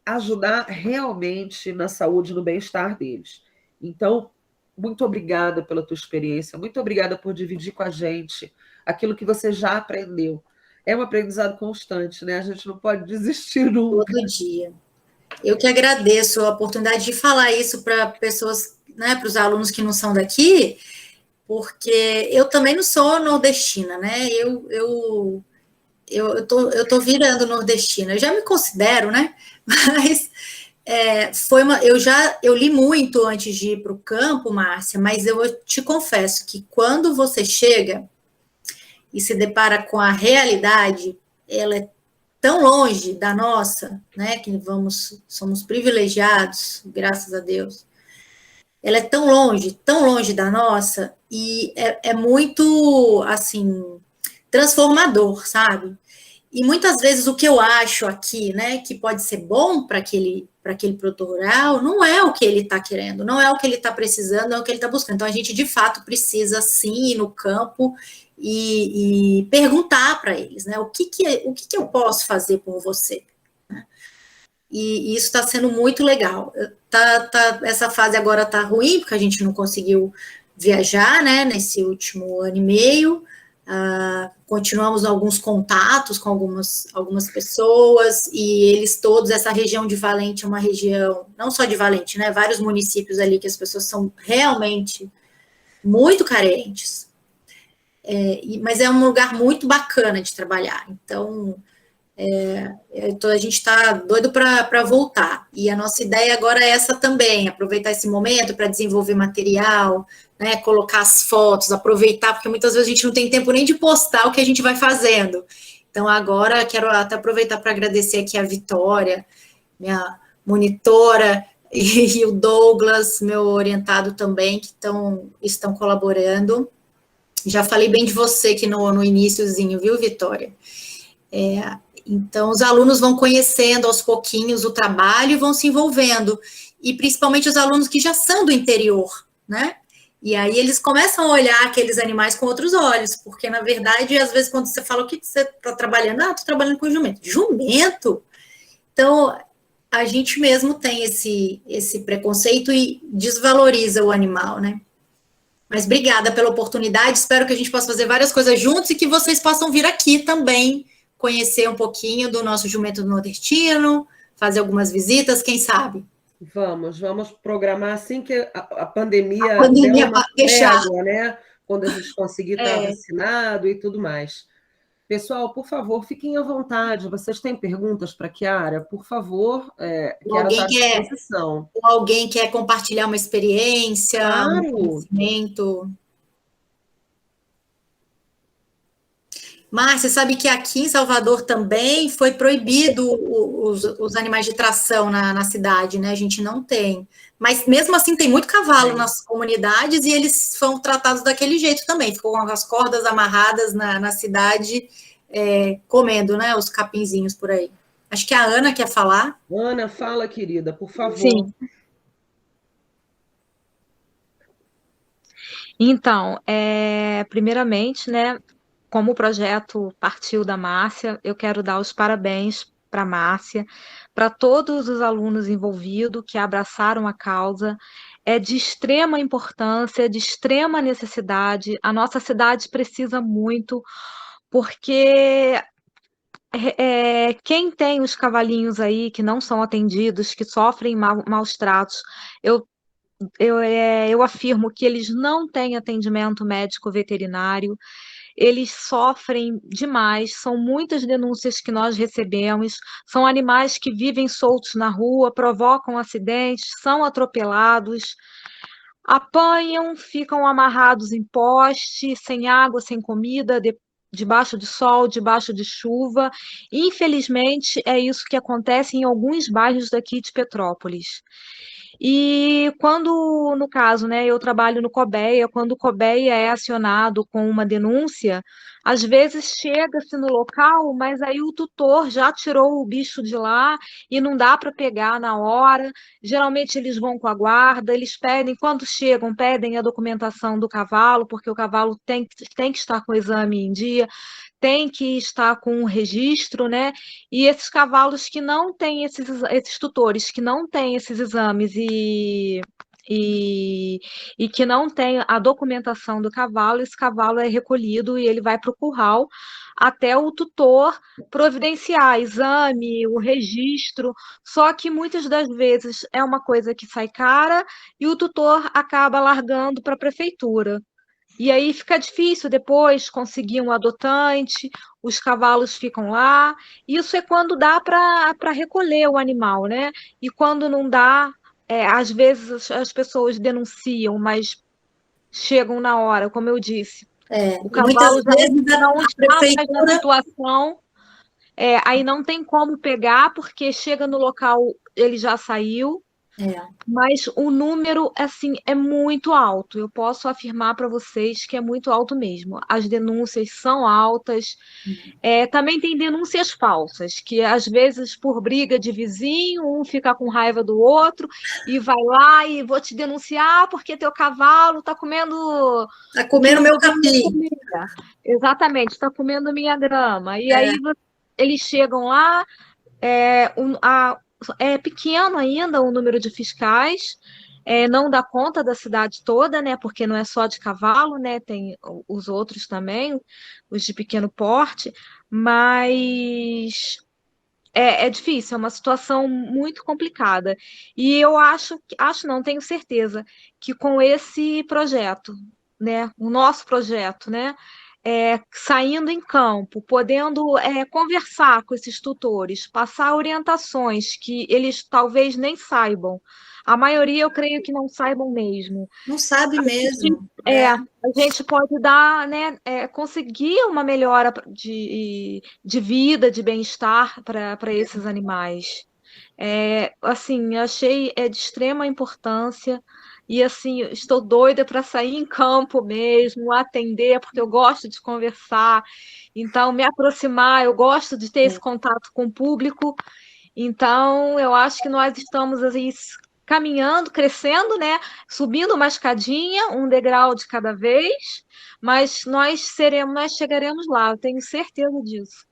S1: ajudar realmente na saúde e no bem-estar deles. Então, muito obrigada pela tua experiência, muito obrigada por dividir com a gente aquilo que você já aprendeu. É um aprendizado constante, né? A gente não pode desistir nunca.
S2: Todo dia. Eu que agradeço a oportunidade de falar isso para pessoas, né, para os alunos que não são daqui, porque eu também não sou nordestina, né? Eu tô virando nordestina. Eu já me considero, né? Mas eu li muito antes de ir para o campo, Márcia, mas eu te confesso que quando você chega e se depara com a realidade, ela é tão longe da nossa, né? Que somos privilegiados, graças a Deus. Ela é tão longe da nossa, e é muito, assim, transformador, sabe? E muitas vezes o que eu acho aqui, né, que pode ser bom para aquele produtor rural, não é o que ele está querendo, não é o que ele está precisando, não é o que ele está buscando. Então a gente de fato precisa sim ir no campo e perguntar para eles, né, o que eu posso fazer por você? E isso está sendo muito legal. Essa fase agora está ruim, porque a gente não conseguiu viajar, né, nesse último ano e meio. Continuamos alguns contatos com algumas pessoas, e eles todos, essa região de Valente é uma região, não só de Valente, né, vários municípios ali que as pessoas são realmente muito carentes, mas é um lugar muito bacana de trabalhar. Então, a gente está doido para voltar. E a nossa ideia agora é essa também, aproveitar esse momento para desenvolver material, né, colocar as fotos, aproveitar, porque muitas vezes a gente não tem tempo nem de postar o que a gente vai fazendo. Então, agora, quero até aproveitar para agradecer aqui a Vitória, minha monitora, e o Douglas, meu orientado também, que estão colaborando. Já falei bem de você aqui no iniciozinho, viu, Vitória? Então, os alunos vão conhecendo aos pouquinhos o trabalho e vão se envolvendo. E principalmente os alunos que já são do interior, né? E aí eles começam a olhar aqueles animais com outros olhos, porque, na verdade, às vezes, quando você fala o que você está trabalhando, estou trabalhando com jumento. Jumento? Então, a gente mesmo tem esse preconceito e desvaloriza o animal, né? Mas obrigada pela oportunidade, espero que a gente possa fazer várias coisas juntos e que vocês possam vir aqui também conhecer um pouquinho do nosso jumento nordestino, fazer algumas visitas, quem sabe?
S1: Vamos programar assim que a pandemia der
S2: Pandemia
S1: uma
S2: fechar.
S1: trégua, né? Quando a gente conseguir estar vacinado e tudo mais. Pessoal, por favor, fiquem à vontade. Vocês têm perguntas para a Chiara? Por favor, Chiara está à disposição.
S2: Alguém quer compartilhar uma experiência,
S1: Claro.
S2: um conhecimento? Márcia, sabe que aqui em Salvador também foi proibido os animais de tração na cidade, né? A gente não tem. Mas mesmo assim tem muito cavalo nas comunidades e eles são tratados daquele jeito também. Ficam com as cordas amarradas na cidade, comendo, né? Os capinzinhos por aí. Acho que a Ana quer falar.
S1: Ana, fala, querida, por favor.
S3: Sim. Então, primeiramente, né, como o projeto partiu da Márcia, eu quero dar os parabéns para a Márcia, para todos os alunos envolvidos que abraçaram a causa. É de extrema importância, de extrema necessidade. A nossa cidade precisa muito, porque quem tem os cavalinhos aí que não são atendidos, que sofrem maus tratos, eu afirmo que eles não têm atendimento médico veterinário, eles sofrem demais, são muitas denúncias que nós recebemos, são animais que vivem soltos na rua, provocam acidentes, são atropelados, apanham, ficam amarrados em poste, sem água, sem comida, debaixo de sol, debaixo de chuva. Infelizmente, é isso que acontece em alguns bairros daqui de Petrópolis. E quando, no caso, né, eu trabalho no COBEA, quando o COBEA é acionado com uma denúncia, às vezes chega-se no local, mas aí o tutor já tirou o bicho de lá e não dá para pegar na hora. Geralmente eles vão com a guarda, eles pedem, quando chegam, pedem a documentação do cavalo, porque o cavalo tem que estar com o exame em dia, tem que estar com o registro, né? E esses cavalos que não têm esses tutores, que não têm esses exames e que não tem a documentação do cavalo, esse cavalo é recolhido e ele vai para o curral até o tutor providenciar exame, o registro, só que muitas das vezes é uma coisa que sai cara e o tutor acaba largando para a prefeitura. E aí fica difícil depois conseguir um adotante, os cavalos ficam lá. Isso é quando dá para recolher o animal, né? E quando não dá, às vezes as pessoas denunciam, mas chegam na hora, como eu disse. O
S2: E muitas
S3: cavalo já
S2: vezes
S3: não
S2: a
S3: está mais na
S2: prefeitura...
S3: situação, aí não tem como pegar, porque chega no local, ele já saiu. Mas o número, assim, é muito alto. Eu posso afirmar para vocês que é muito alto mesmo. As denúncias são altas. Também tem denúncias falsas, que às vezes por briga de vizinho, um fica com raiva do outro e vai lá e vou te denunciar porque teu cavalo está comendo
S2: Tá
S3: o que
S2: comendo
S3: não
S2: meu
S3: deveria
S2: capim.
S3: comer. Exatamente, está comendo minha grama. E aí eles chegam lá, é pequeno ainda o número de fiscais, não dá conta da cidade toda, né? Porque não é só de cavalo, né? Tem os outros também, os de pequeno porte, mas é difícil, é uma situação muito complicada. E eu acho não, tenho certeza que com esse projeto, né? O nosso projeto, né? Saindo em campo, podendo conversar com esses tutores, passar orientações que eles talvez nem saibam. A maioria eu creio que não saibam mesmo.
S2: Não sabe mesmo.
S3: A gente pode dar, né, conseguir uma melhora de vida, de bem-estar para esses animais. Assim, eu achei de extrema importância e assim, estou doida para sair em campo mesmo, atender, porque eu gosto de conversar, então me aproximar, eu gosto de ter esse contato com o público, então eu acho que nós estamos assim, caminhando, crescendo, né? Subindo uma escadinha, um degrau de cada vez, mas nós chegaremos lá, eu tenho certeza disso.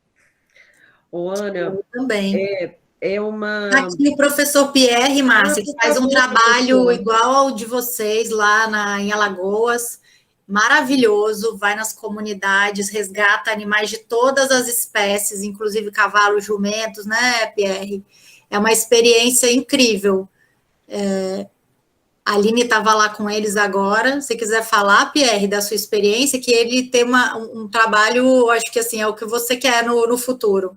S1: Ô, Ana,
S2: Também.
S1: é uma...
S2: Aqui o professor Pierre, Márcia, que
S1: por
S2: faz um
S1: favor,
S2: trabalho
S1: professor.
S2: igual ao de vocês lá em Alagoas, maravilhoso, vai nas comunidades, resgata animais de todas as espécies, inclusive cavalos, jumentos, né, Pierre? É uma experiência incrível. A Aline estava lá com eles agora. Se quiser falar, Pierre, da sua experiência, que ele tem um trabalho, acho que assim, é o que você quer no futuro.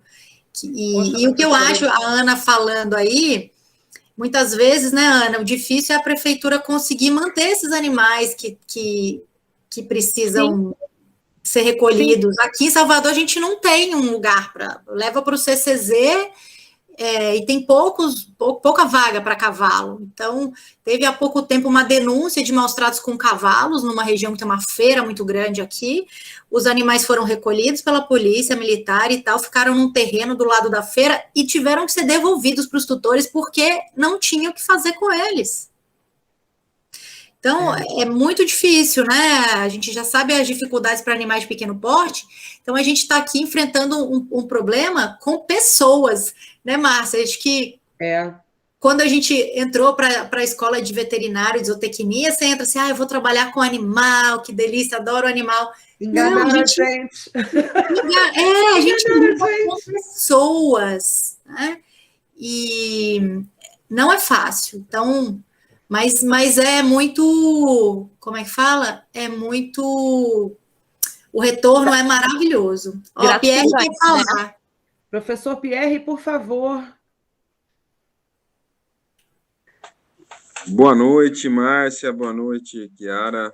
S1: Poxa,
S2: E o que eu
S1: professora,
S2: acho, a Ana falando aí, muitas vezes, né, Ana, o difícil é a prefeitura conseguir manter esses animais que precisam ser
S3: Sim,
S2: recolhidos. Aqui em Salvador, a gente não tem um lugar para... Leva para o CCZ e tem pouca vaga para cavalo. Então, teve há pouco tempo uma denúncia de maus tratos com cavalos, numa região que tem uma feira muito grande aqui. Os animais foram recolhidos pela polícia militar e tal, ficaram num terreno do lado da feira e tiveram que ser devolvidos para os tutores porque não tinham o que fazer com eles. Então, é muito difícil, né? A gente já sabe as dificuldades para animais de pequeno porte, então a gente está aqui enfrentando um problema com pessoas, né, Márcia? Acho que quando a gente entrou para a escola de veterinário, de zootecnia, você entra assim, eu vou trabalhar com animal, que delícia, adoro animal.
S1: enganaram
S2: Não,
S1: a gente.
S2: a gente lida com pessoas, né? E não é fácil. Então, mas é muito, como é que fala? É muito, o retorno é maravilhoso. Ó, Pierre quer
S3: gratificante, né?
S2: falar.
S1: Professor Pierre, por favor.
S4: Boa noite, Márcia. Boa noite, Chiara.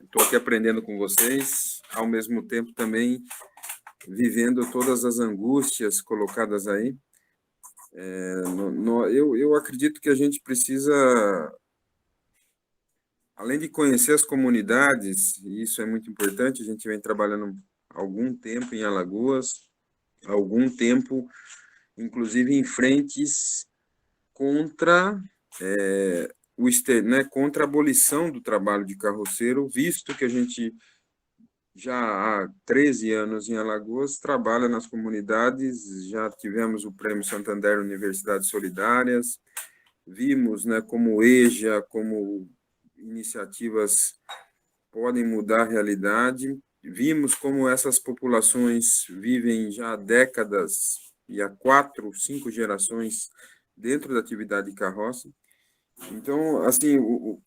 S4: Estou aqui aprendendo com vocês, ao mesmo tempo também vivendo todas as angústias colocadas aí. Eu acredito que a gente precisa, além de conhecer as comunidades, e isso é muito importante, a gente vem trabalhando há algum tempo em Alagoas, há algum tempo, inclusive em frentes contra contra a abolição do trabalho de carroceiro, visto que a gente já há 13 anos em Alagoas trabalha nas comunidades, já tivemos o Prêmio Santander Universidades Solidárias, vimos, né, como EJA, como iniciativas podem mudar a realidade, vimos como essas populações vivem já há décadas e há 4, 5 gerações dentro da atividade de carroça. Então, assim, o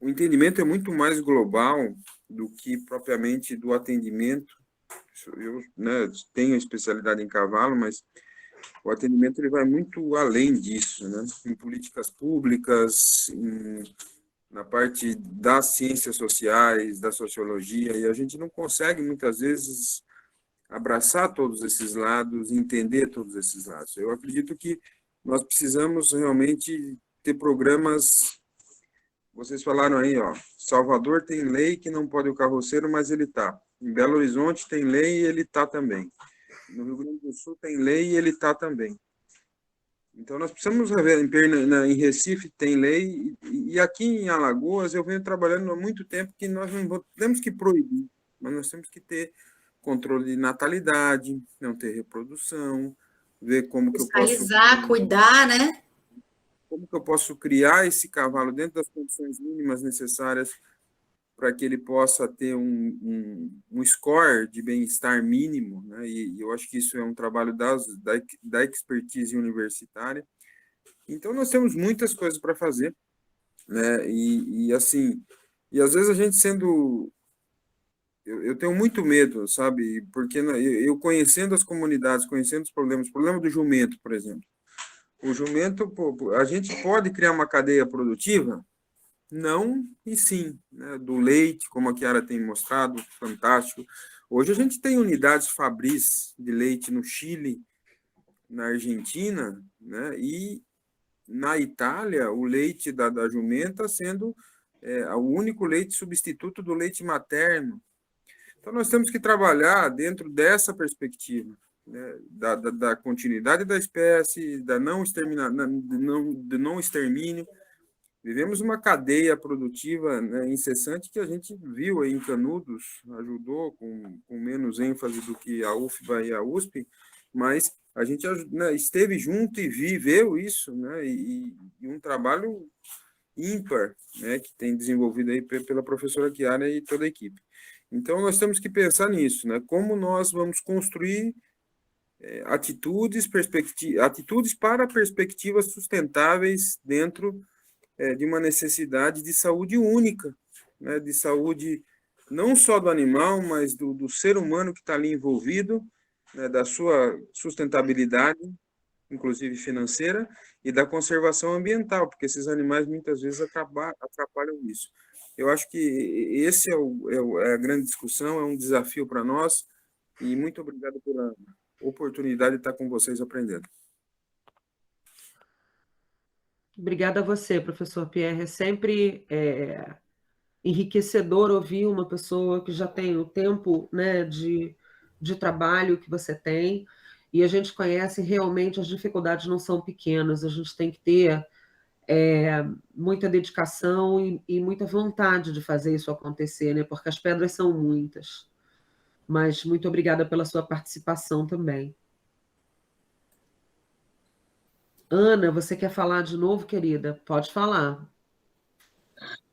S4: entendimento é muito mais global do que propriamente do atendimento. Eu, né, tenho especialidade em cavalo, mas o atendimento ele vai muito além disso, né? Em políticas públicas, na parte das ciências sociais, da sociologia, e a gente não consegue, muitas vezes, abraçar todos esses lados, entender todos esses lados. Eu acredito que nós precisamos realmente ter programas. Vocês falaram aí, ó, Salvador tem lei que não pode o carroceiro, mas ele está. Em Belo Horizonte tem lei e ele está também. No Rio Grande do Sul tem lei e ele está também. Então, nós precisamos ver, em Recife tem lei, e aqui em Alagoas eu venho trabalhando há muito tempo que nós não temos que proibir, mas nós temos que ter controle de natalidade, não ter reprodução, ver como que eu posso...
S2: Fiscalizar, cuidar, né?
S4: Como que eu posso criar esse cavalo dentro das condições mínimas necessárias para que ele possa ter um score de bem-estar mínimo, né? E eu acho que isso é um trabalho da expertise universitária. Então, nós temos muitas coisas para fazer, né? Assim, e às vezes a gente sendo... Eu tenho muito medo, sabe? Porque eu conhecendo as comunidades, conhecendo os problemas, o problema do jumento, por exemplo. O jumento, a gente pode criar uma cadeia produtiva? Não e sim, né? Do leite, como a Chiara tem mostrado, fantástico. Hoje a gente tem unidades Fabris de leite no Chile, na Argentina, né? E na Itália, o leite da jumenta sendo o único leite substituto do leite materno. Então, nós temos que trabalhar dentro dessa perspectiva, né? Da continuidade da espécie, do não extermínio. Vivemos uma cadeia produtiva, né, incessante que a gente viu aí em Canudos, ajudou com menos ênfase do que a UFBA e a USP, mas a gente, né, esteve junto e viveu isso, né, e um trabalho ímpar, né, que tem desenvolvido aí pela professora Chiara e toda a equipe. Então, nós temos que pensar nisso, né, como nós vamos construir atitudes para perspectivas sustentáveis dentro de uma necessidade de saúde única, né, de saúde não só do animal, mas do ser humano que está ali envolvido, né, da sua sustentabilidade, inclusive financeira, e da conservação ambiental, porque esses animais muitas vezes atrapalham isso. Eu acho que esse é a grande discussão, é um desafio para nós, e muito obrigado pela oportunidade de estar com vocês aprendendo.
S1: Obrigada a você, professor Pierre. É sempre enriquecedor ouvir uma pessoa que já tem o tempo, né, de trabalho que você tem, e a gente conhece realmente as dificuldades não são pequenas, a gente tem que ter muita dedicação e muita vontade de fazer isso acontecer, né, porque as pedras são muitas. Mas muito obrigada pela sua participação também. Ana, você quer falar de novo, querida? Pode falar.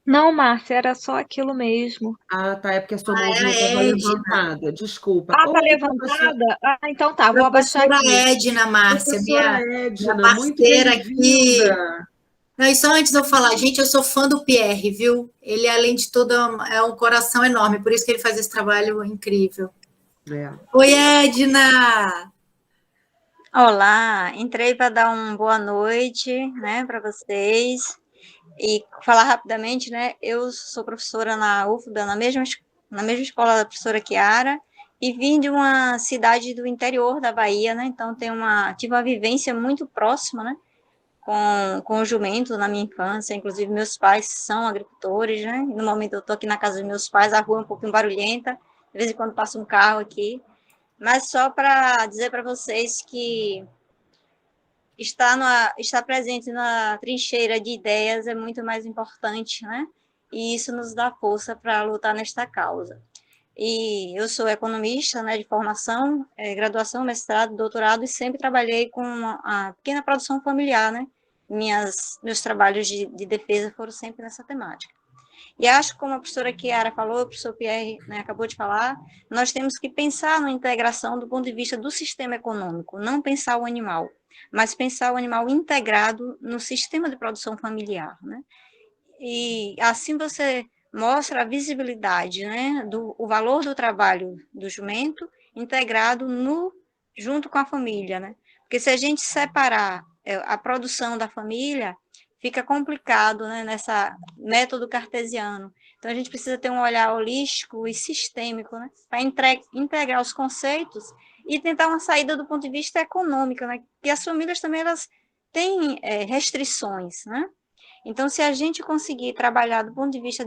S3: Não, Márcia, era só aquilo mesmo.
S1: Ah, tá, é porque a sua
S2: É
S1: mãozinha
S2: a
S1: estava
S2: Edna.
S1: levantada, desculpa.
S3: Ah, tá
S1: Oi, professora,
S3: levantada? Ah, então tá, vou abaixar
S2: Professora
S3: aqui.
S2: Edna, Márcia,
S1: professora
S2: minha
S1: Edna, muito
S2: parceira aqui.
S1: bem-vinda.
S2: Não, e só antes de eu falar, gente, eu sou fã do Pierre, viu? Ele, além de tudo, é um coração enorme, por isso que ele faz esse trabalho incrível. Oi, Edna!
S5: Olá, entrei para dar uma boa noite, né, para vocês e falar rapidamente, né, eu sou professora na UFBA, na mesma escola da professora Chiara, e vim de uma cidade do interior da Bahia, né? Então tive uma vivência muito próxima, né? Com o jumento na minha infância. Inclusive meus pais são agricultores, né? No momento eu estou aqui na casa dos meus pais, a rua é um pouquinho barulhenta, de vez em quando passa um carro aqui, mas só para dizer para vocês que estar presente na trincheira de ideias é muito mais importante, né? E isso nos dá força para lutar nesta causa. E eu sou economista, né, de formação, graduação, mestrado, doutorado, e sempre trabalhei com a pequena produção familiar, né? Meus trabalhos de defesa foram sempre nessa temática. E acho que, como a professora Chiara falou, o professor Pierre, né, acabou de falar, nós temos que pensar na integração do ponto de vista do sistema econômico, não pensar o animal, mas pensar o animal integrado no sistema de produção familiar, né? E assim você mostra a visibilidade, né, o valor do trabalho do jumento integrado junto com a família, né? Porque se a gente separar a produção da família, fica complicado, né, nessa método cartesiano. Então a gente precisa ter um olhar holístico e sistêmico, né, para integrar os conceitos e tentar uma saída do ponto de vista econômico, né? Porque as famílias também elas têm restrições, né? Então, se a gente conseguir trabalhar do ponto de vista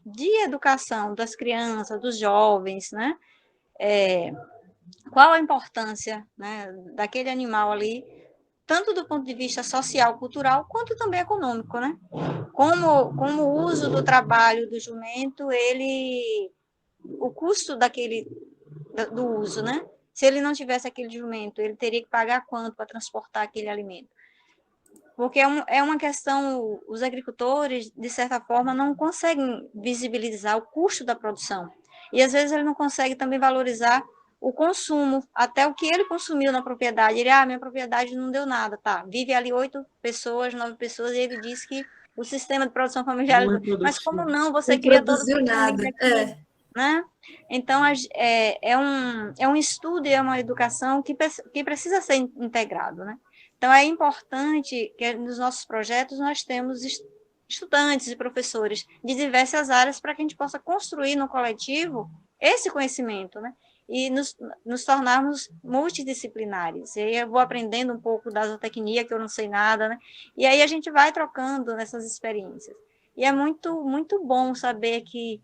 S5: de educação das crianças, dos jovens, né? Qual a importância, né, daquele animal ali, tanto do ponto de vista social, cultural, quanto também econômico, né? Como o uso do trabalho do jumento, o custo do uso, né? Se ele não tivesse aquele jumento, ele teria que pagar quanto para transportar aquele alimento? Porque é uma questão, os agricultores, de certa forma, não conseguem visibilizar o custo da produção. E, às vezes, ele não consegue também valorizar o consumo, até o que ele consumiu na propriedade. Minha propriedade não deu nada, tá? Vive ali 8 pessoas, 9 pessoas, e ele diz que o sistema de produção familiar... Mas como não? Você cria toda essa família aqui, né? Então, é um estudo e é uma educação que precisa ser integrado, né? Então, é importante que nos nossos projetos nós temos estudantes e professores de diversas áreas para que a gente possa construir no coletivo esse conhecimento, né? E nos tornarmos multidisciplinares. E aí eu vou aprendendo um pouco da zootecnia, que eu não sei nada, né? E aí a gente vai trocando nessas experiências. E é muito, muito bom saber que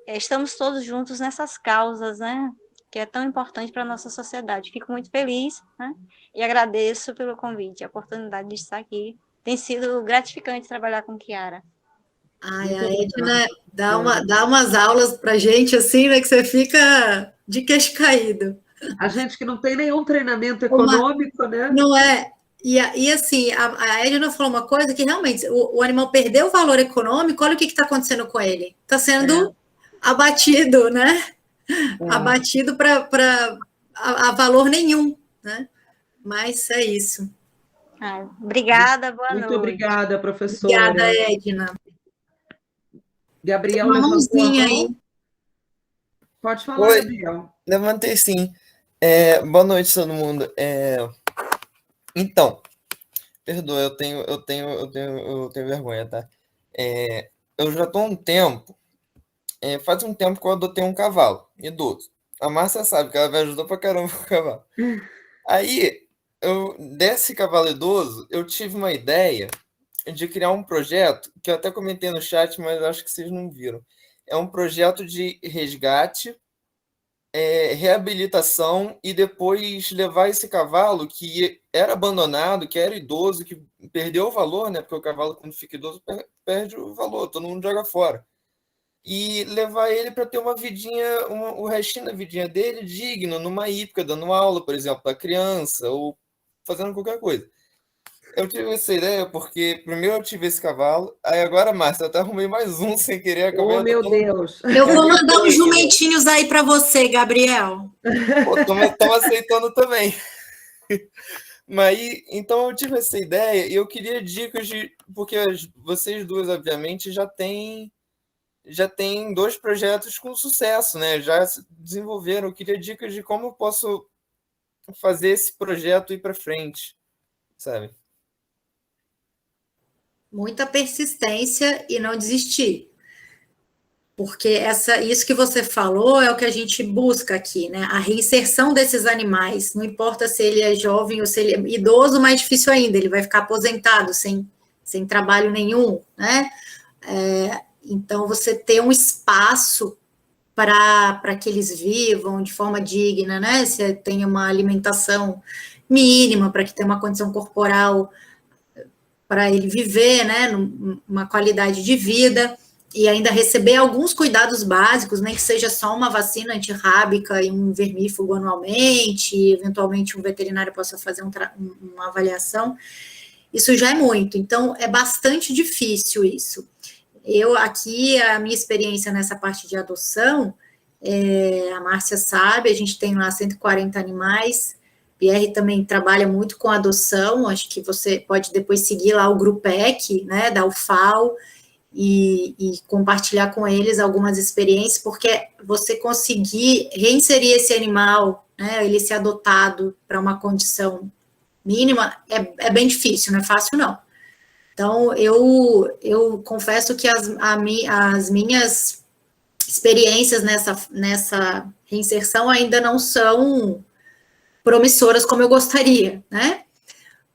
S5: estamos todos juntos nessas causas, né? Que é tão importante para a nossa sociedade. Fico muito feliz, né? E agradeço pelo convite, a oportunidade de estar aqui. Tem sido gratificante trabalhar com Chiara.
S2: Ai, a Edna dá umas aulas para a gente, assim, né, que você fica de queixo caído.
S1: A gente que não tem nenhum treinamento econômico, né?
S2: Não é? E assim, a Edna falou uma coisa que realmente o animal perdeu o valor econômico, olha o que está acontecendo com ele. Está sendo abatido, né? Abatido para valor nenhum, né? Mas é isso.
S5: Obrigada, boa noite.
S1: Muito obrigada, professora.
S2: Obrigada, Edna.
S1: Gabriel,
S2: uma mãozinha aí.
S1: Pode falar,
S6: Oi,
S1: Gabriel.
S6: levantei sim. Boa noite, todo mundo. Então, perdoa, eu tenho vergonha, tá? Eu já estou há um tempo. Faz um tempo que eu adotei um cavalo idoso. A Márcia sabe que ela me ajudou pra caramba com o cavalo. Aí, desse cavalo idoso, eu tive uma ideia de criar um projeto, que eu até comentei no chat, mas acho que vocês não viram. É um projeto de resgate, reabilitação e depois levar esse cavalo que era abandonado, que era idoso, que perdeu o valor, né? Porque o cavalo, quando fica idoso, perde o valor, todo mundo joga fora. E levar ele para ter uma vidinha, o restinho da vidinha dele digno, numa hípica, dando aula, por exemplo, para criança, ou fazendo qualquer coisa. Eu tive essa ideia porque primeiro eu tive esse cavalo, aí agora, Márcia, eu até arrumei mais um sem querer.
S1: Oh, meu Deus!
S2: Eu vou mandar uns jumentinhos aí para você, Gabriel.
S6: Estão aceitando também. Mas então eu tive essa ideia e eu queria dicas porque vocês duas, obviamente, já têm 2 projetos com sucesso, né? Já se desenvolveram. Eu queria dicas de como eu posso fazer esse projeto ir para frente, sabe?
S2: Muita persistência e não desistir. porque isso que você falou é o que a gente busca aqui, né? A reinserção desses animais, não importa se ele é jovem ou se ele é idoso, mais difícil ainda, ele vai ficar aposentado sem trabalho nenhum, né? Então, você ter um espaço para que eles vivam de forma digna, né? Se tenha uma alimentação mínima, para que tenha uma condição corporal para ele viver, né? Uma qualidade de vida, e ainda receber alguns cuidados básicos, nem que seja só uma vacina antirrábica e um vermífugo anualmente, e eventualmente um veterinário possa fazer uma avaliação, isso já é muito. Então, é bastante difícil isso. A minha experiência nessa parte de adoção, a Márcia sabe, a gente tem lá 140 animais, Pierre também trabalha muito com adoção, acho que você pode depois seguir lá o Grupec, né, da UFAO, e compartilhar com eles algumas experiências, porque você conseguir reinserir esse animal, né, ele ser adotado para uma condição mínima, é bem difícil, não é fácil não. Então, eu confesso que as minhas experiências nessa reinserção ainda não são promissoras como eu gostaria, né?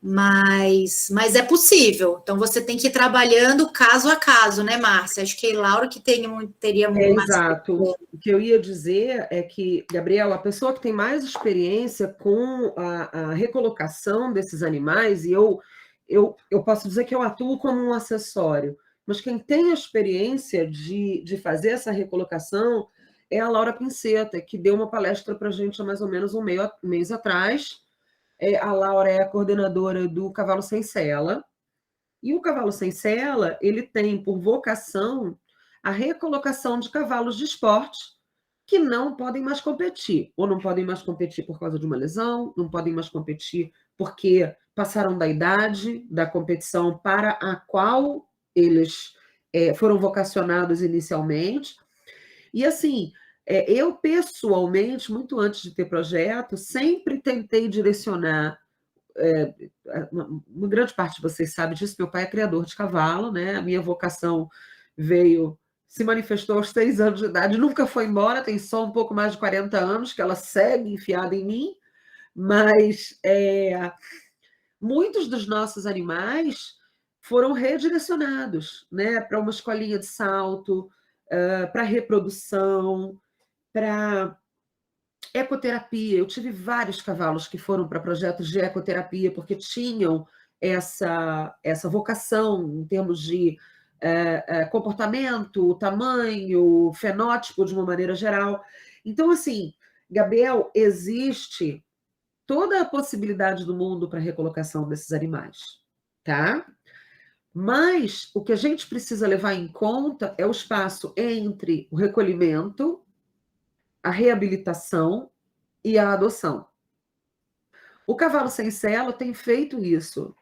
S2: Mas é possível. Então, você tem que ir trabalhando caso a caso, né, Márcia? Acho que Laura que teria mais...
S1: Exato. O que eu ia dizer é que, Gabriel, a pessoa que tem mais experiência com a recolocação desses animais, e eu posso dizer que eu atuo como um acessório, mas quem tem a experiência de fazer essa recolocação é a Laura Pinceta, que deu uma palestra para a gente há mais ou menos um mês atrás. A Laura é a coordenadora do Cavalo Sem Sela, e o Cavalo Sem Sela, ele tem por vocação a recolocação de cavalos de esporte que não podem mais competir, ou não podem mais competir por causa de uma lesão, não podem mais competir porque passaram da idade da competição para a qual eles foram vocacionados inicialmente. E assim, eu pessoalmente, muito antes de ter projeto, sempre tentei direcionar, uma grande parte de vocês sabe disso, meu pai é criador de cavalo, né? A minha vocação se manifestou aos 6 anos de idade, nunca foi embora, tem só um pouco mais de 40 anos que ela segue enfiada em mim, mas muitos dos nossos animais foram redirecionados, né, para uma escolinha de salto, para reprodução, para ecoterapia. Eu tive vários cavalos que foram para projetos de ecoterapia, porque tinham essa vocação em termos de comportamento, tamanho, fenótipo de uma maneira geral. Então, assim, Gabriel, existe toda a possibilidade do mundo para a recolocação desses animais, tá? Mas o que a gente precisa levar em conta é o espaço entre o recolhimento, a reabilitação e a adoção. O Cavalo Sem Sela tem feito isso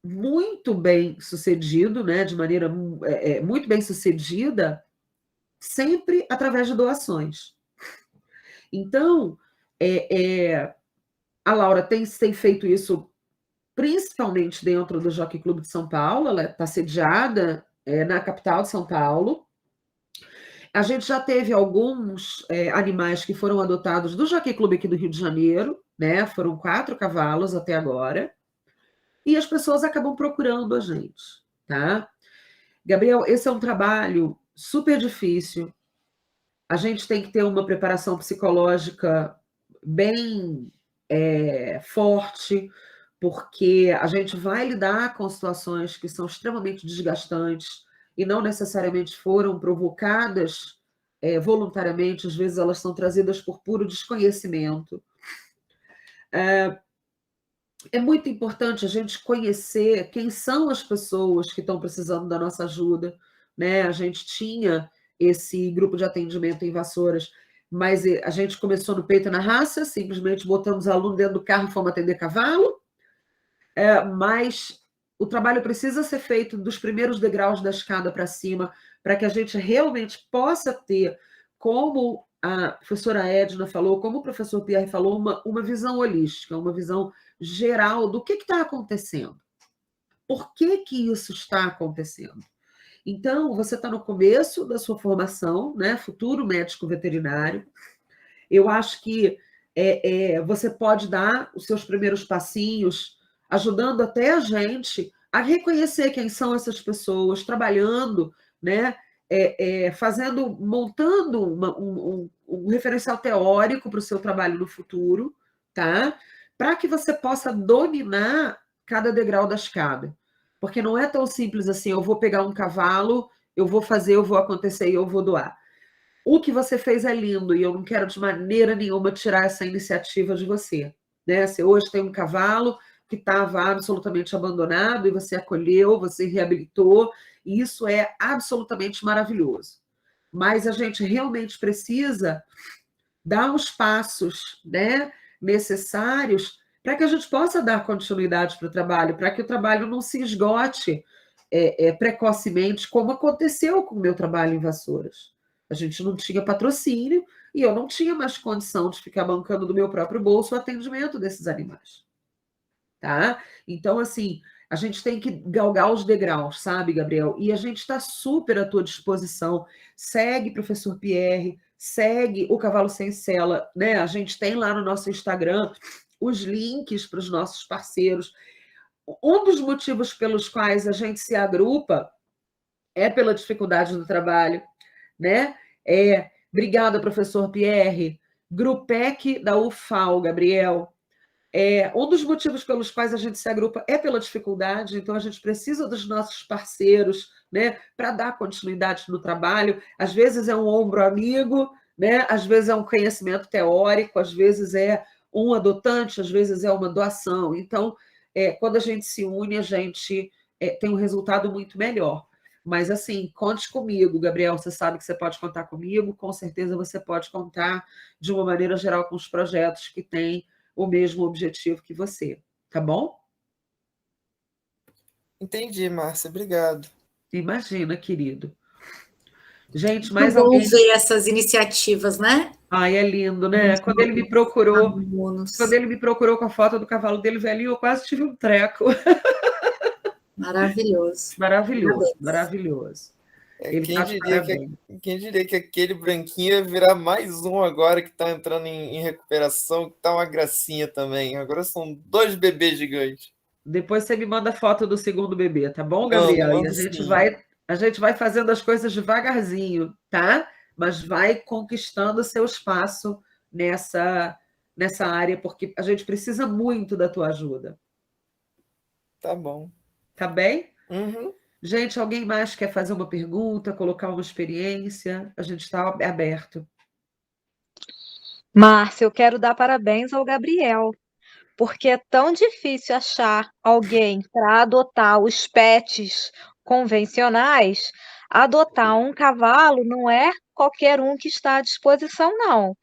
S1: muito bem sucedido, né, de maneira muito bem sucedida, sempre através de doações. Então, a Laura tem feito isso principalmente dentro do Jockey Club de São Paulo, ela está sediada na capital de São Paulo. A gente já teve alguns animais que foram adotados do Jockey Club aqui do Rio de Janeiro, né? Foram 4 cavalos até agora, e as pessoas acabam procurando a gente, tá? Gabriel, esse é um trabalho super difícil, a gente tem que ter uma preparação psicológica bem forte, porque a gente vai lidar com situações que são extremamente desgastantes e não necessariamente foram provocadas voluntariamente, às vezes elas são trazidas por puro desconhecimento. É muito importante a gente conhecer quem são as pessoas que estão precisando da nossa ajuda, né? A gente tinha esse grupo de atendimento em Vassouras, mas a gente começou no peito e na raça, simplesmente botamos aluno dentro do carro e fomos atender cavalo, mas o trabalho precisa ser feito dos primeiros degraus da escada para cima, para que a gente realmente possa ter, como a professora Edna falou, como o professor Pierre falou, uma visão holística, uma visão geral do que está acontecendo. Por que isso está acontecendo? Então, você está no começo da sua formação, né? Futuro médico veterinário. Eu acho que você pode dar os seus primeiros passinhos, ajudando até a gente a reconhecer quem são essas pessoas, trabalhando, né? Montando um referencial teórico para o seu trabalho no futuro, tá? Para que você possa dominar cada degrau da escada. Porque não é tão simples assim, eu vou pegar um cavalo, eu vou fazer, eu vou acontecer e eu vou doar. O que você fez é lindo e eu não quero de maneira nenhuma tirar essa iniciativa de você, né? Você hoje tem um cavalo que estava absolutamente abandonado e você acolheu, você reabilitou, e isso é absolutamente maravilhoso. Mas a gente realmente precisa dar os passos, né, necessários para que a gente possa dar continuidade para o trabalho, para que o trabalho não se esgote precocemente, como aconteceu com o meu trabalho em Vassouras. A gente não tinha patrocínio e eu não tinha mais condição de ficar bancando do meu próprio bolso o atendimento desses animais. Tá? Então, assim, a gente tem que galgar os degraus, sabe, Gabriel? E a gente está super à tua disposição. Segue professor Pierre, segue o Cavalo Sem Sela, né? A gente tem lá no nosso Instagram os links para os nossos parceiros. Um dos motivos pelos quais a gente se agrupa é pela dificuldade do trabalho, né? Obrigada, professor Pierre. Grupec da UFAL, Gabriel. Um dos motivos pelos quais a gente se agrupa é pela dificuldade, então a gente precisa dos nossos parceiros, né, para dar continuidade no trabalho. Às vezes é um ombro amigo, né, às vezes é um conhecimento teórico, às vezes é um adotante, às vezes é uma doação. Então, quando a gente se une, a gente tem um resultado muito melhor. Mas, assim, conte comigo, Gabriel, você sabe que você pode contar comigo, com certeza você pode contar, de uma maneira geral, com os projetos que têm o mesmo objetivo que você, tá bom?
S6: Entendi, Márcia, obrigado.
S1: Imagina, querido. Gente,
S2: Muito
S1: mais
S2: bom
S1: alguém?
S2: ver essas iniciativas, né?
S1: Ai, é lindo, né? Quando ele me procurou com a foto do cavalo dele velhinho, eu quase tive um treco.
S2: Maravilhoso.
S1: Maravilhoso, maravilhoso. Ele
S6: Quem
S1: tá de parabéns.
S6: diria que aquele branquinho ia virar mais um agora que está entrando em recuperação, que tá uma gracinha também. Agora são 2 bebês gigantes.
S1: Depois você me manda foto do segundo bebê, tá bom,
S6: Mando,
S1: Gabriel? E
S6: mando sim.
S1: a gente vai fazendo as coisas devagarzinho, tá? Mas vai conquistando seu espaço nessa área, porque a gente precisa muito da tua ajuda.
S6: Tá bom.
S1: Tá bem?
S6: Uhum.
S1: Gente, alguém mais quer fazer uma pergunta, colocar uma experiência? A gente está aberto.
S3: Márcia, eu quero dar parabéns ao Gabriel, porque é tão difícil achar alguém para adotar os pets convencionais. Adotar um cavalo não é qualquer um que está à disposição, não.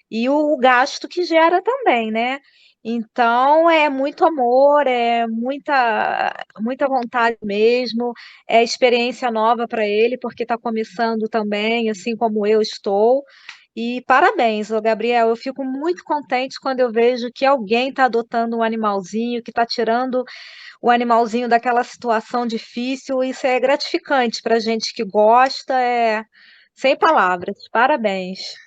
S3: E o gasto que gera também, né? Então, é muito amor, é muita vontade mesmo, é experiência nova para ele, porque está começando também, assim como eu estou. E parabéns, ô Gabriel. Eu fico muito contente quando eu vejo que alguém está adotando um animalzinho, que está tirando o animalzinho daquela situação difícil. Isso é gratificante para a gente que gosta, sem palavras. Parabéns.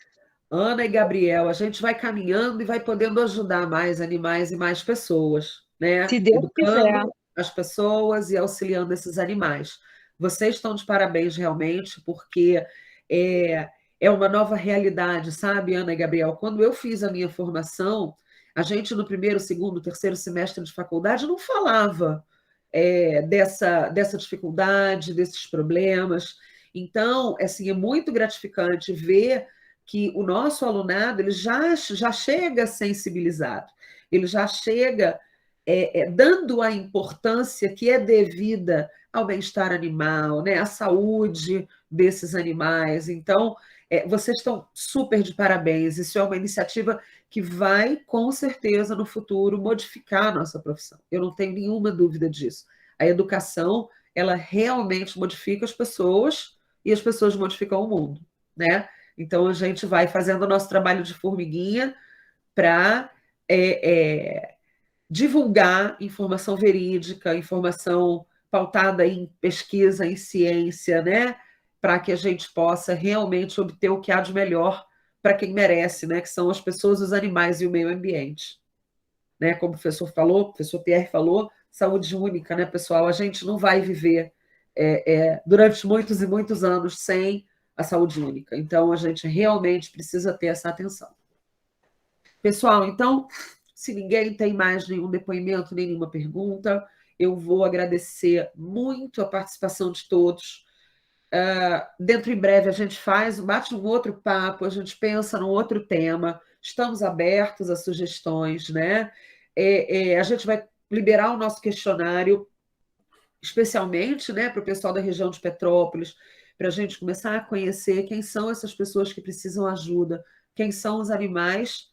S1: Ana e Gabriel, a gente vai caminhando e vai podendo ajudar mais animais e mais pessoas, né?
S3: Se Deus quiser.
S1: Educando as pessoas e auxiliando esses animais. Vocês estão de parabéns realmente, porque é uma nova realidade, sabe, Ana e Gabriel? Quando eu fiz a minha formação, a gente no primeiro, segundo, terceiro semestre de faculdade não falava dessa dificuldade, desses problemas. Então, assim, é muito gratificante ver que o nosso alunado ele já chega sensibilizado, ele já chega dando a importância que é devida ao bem-estar animal, né, à saúde desses animais. Então, vocês estão super de parabéns. Isso é uma iniciativa que vai, com certeza, no futuro, modificar a nossa profissão. Eu não tenho nenhuma dúvida disso. A educação, ela realmente modifica as pessoas e as pessoas modificam o mundo, né? Então, a gente vai fazendo o nosso trabalho de formiguinha para divulgar informação verídica, informação pautada em pesquisa, em ciência, né? Para que a gente possa realmente obter o que há de melhor para quem merece, né? Que são as pessoas, os animais e o meio ambiente. Né? Como o professor falou, o professor Pierre falou, saúde única, né, pessoal? A gente não vai viver durante muitos e muitos anos sem a saúde única. Então, a gente realmente precisa ter essa atenção. Pessoal, então, se ninguém tem mais nenhum depoimento, nenhuma pergunta, eu vou agradecer muito a participação de todos. Dentro em breve a gente bate um outro papo, a gente pensa num outro tema, estamos abertos a sugestões, né? A gente vai liberar o nosso questionário, especialmente, né, para o pessoal da região de Petrópolis, para a gente começar a conhecer quem são essas pessoas que precisam de ajuda, quem são os animais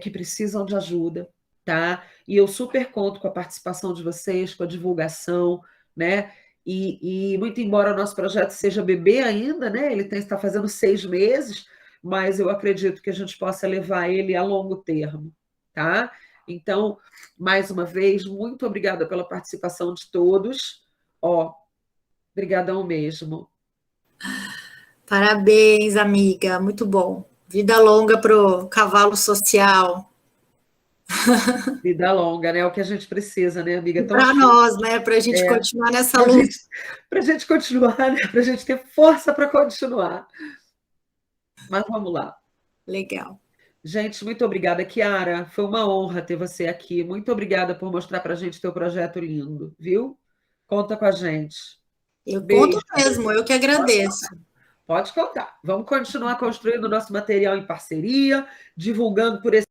S1: que precisam de ajuda, tá? E eu super conto com a participação de vocês, com a divulgação, né? E muito embora o nosso projeto seja bebê ainda, né? Ele está fazendo 6 meses, mas eu acredito que a gente possa levar ele a longo termo, tá? Então, mais uma vez, muito obrigada pela participação de todos. Obrigadão mesmo.
S2: Parabéns, amiga, muito bom. Vida longa para o cavalo social.
S1: Vida longa, né? É o que a gente precisa, né, amiga?
S2: Para nós, né? Para a gente continuar nessa luta.
S1: Para a gente continuar, né? Para a gente ter força para continuar. Mas vamos lá.
S2: Legal.
S1: Gente, muito obrigada, Chiara. Foi uma honra ter você aqui. Muito obrigada por mostrar para a gente teu projeto lindo, viu? Conta com a gente.
S2: Eu conto mesmo, eu que agradeço.
S1: Pode contar. Vamos continuar construindo o nosso material em parceria, divulgando por esse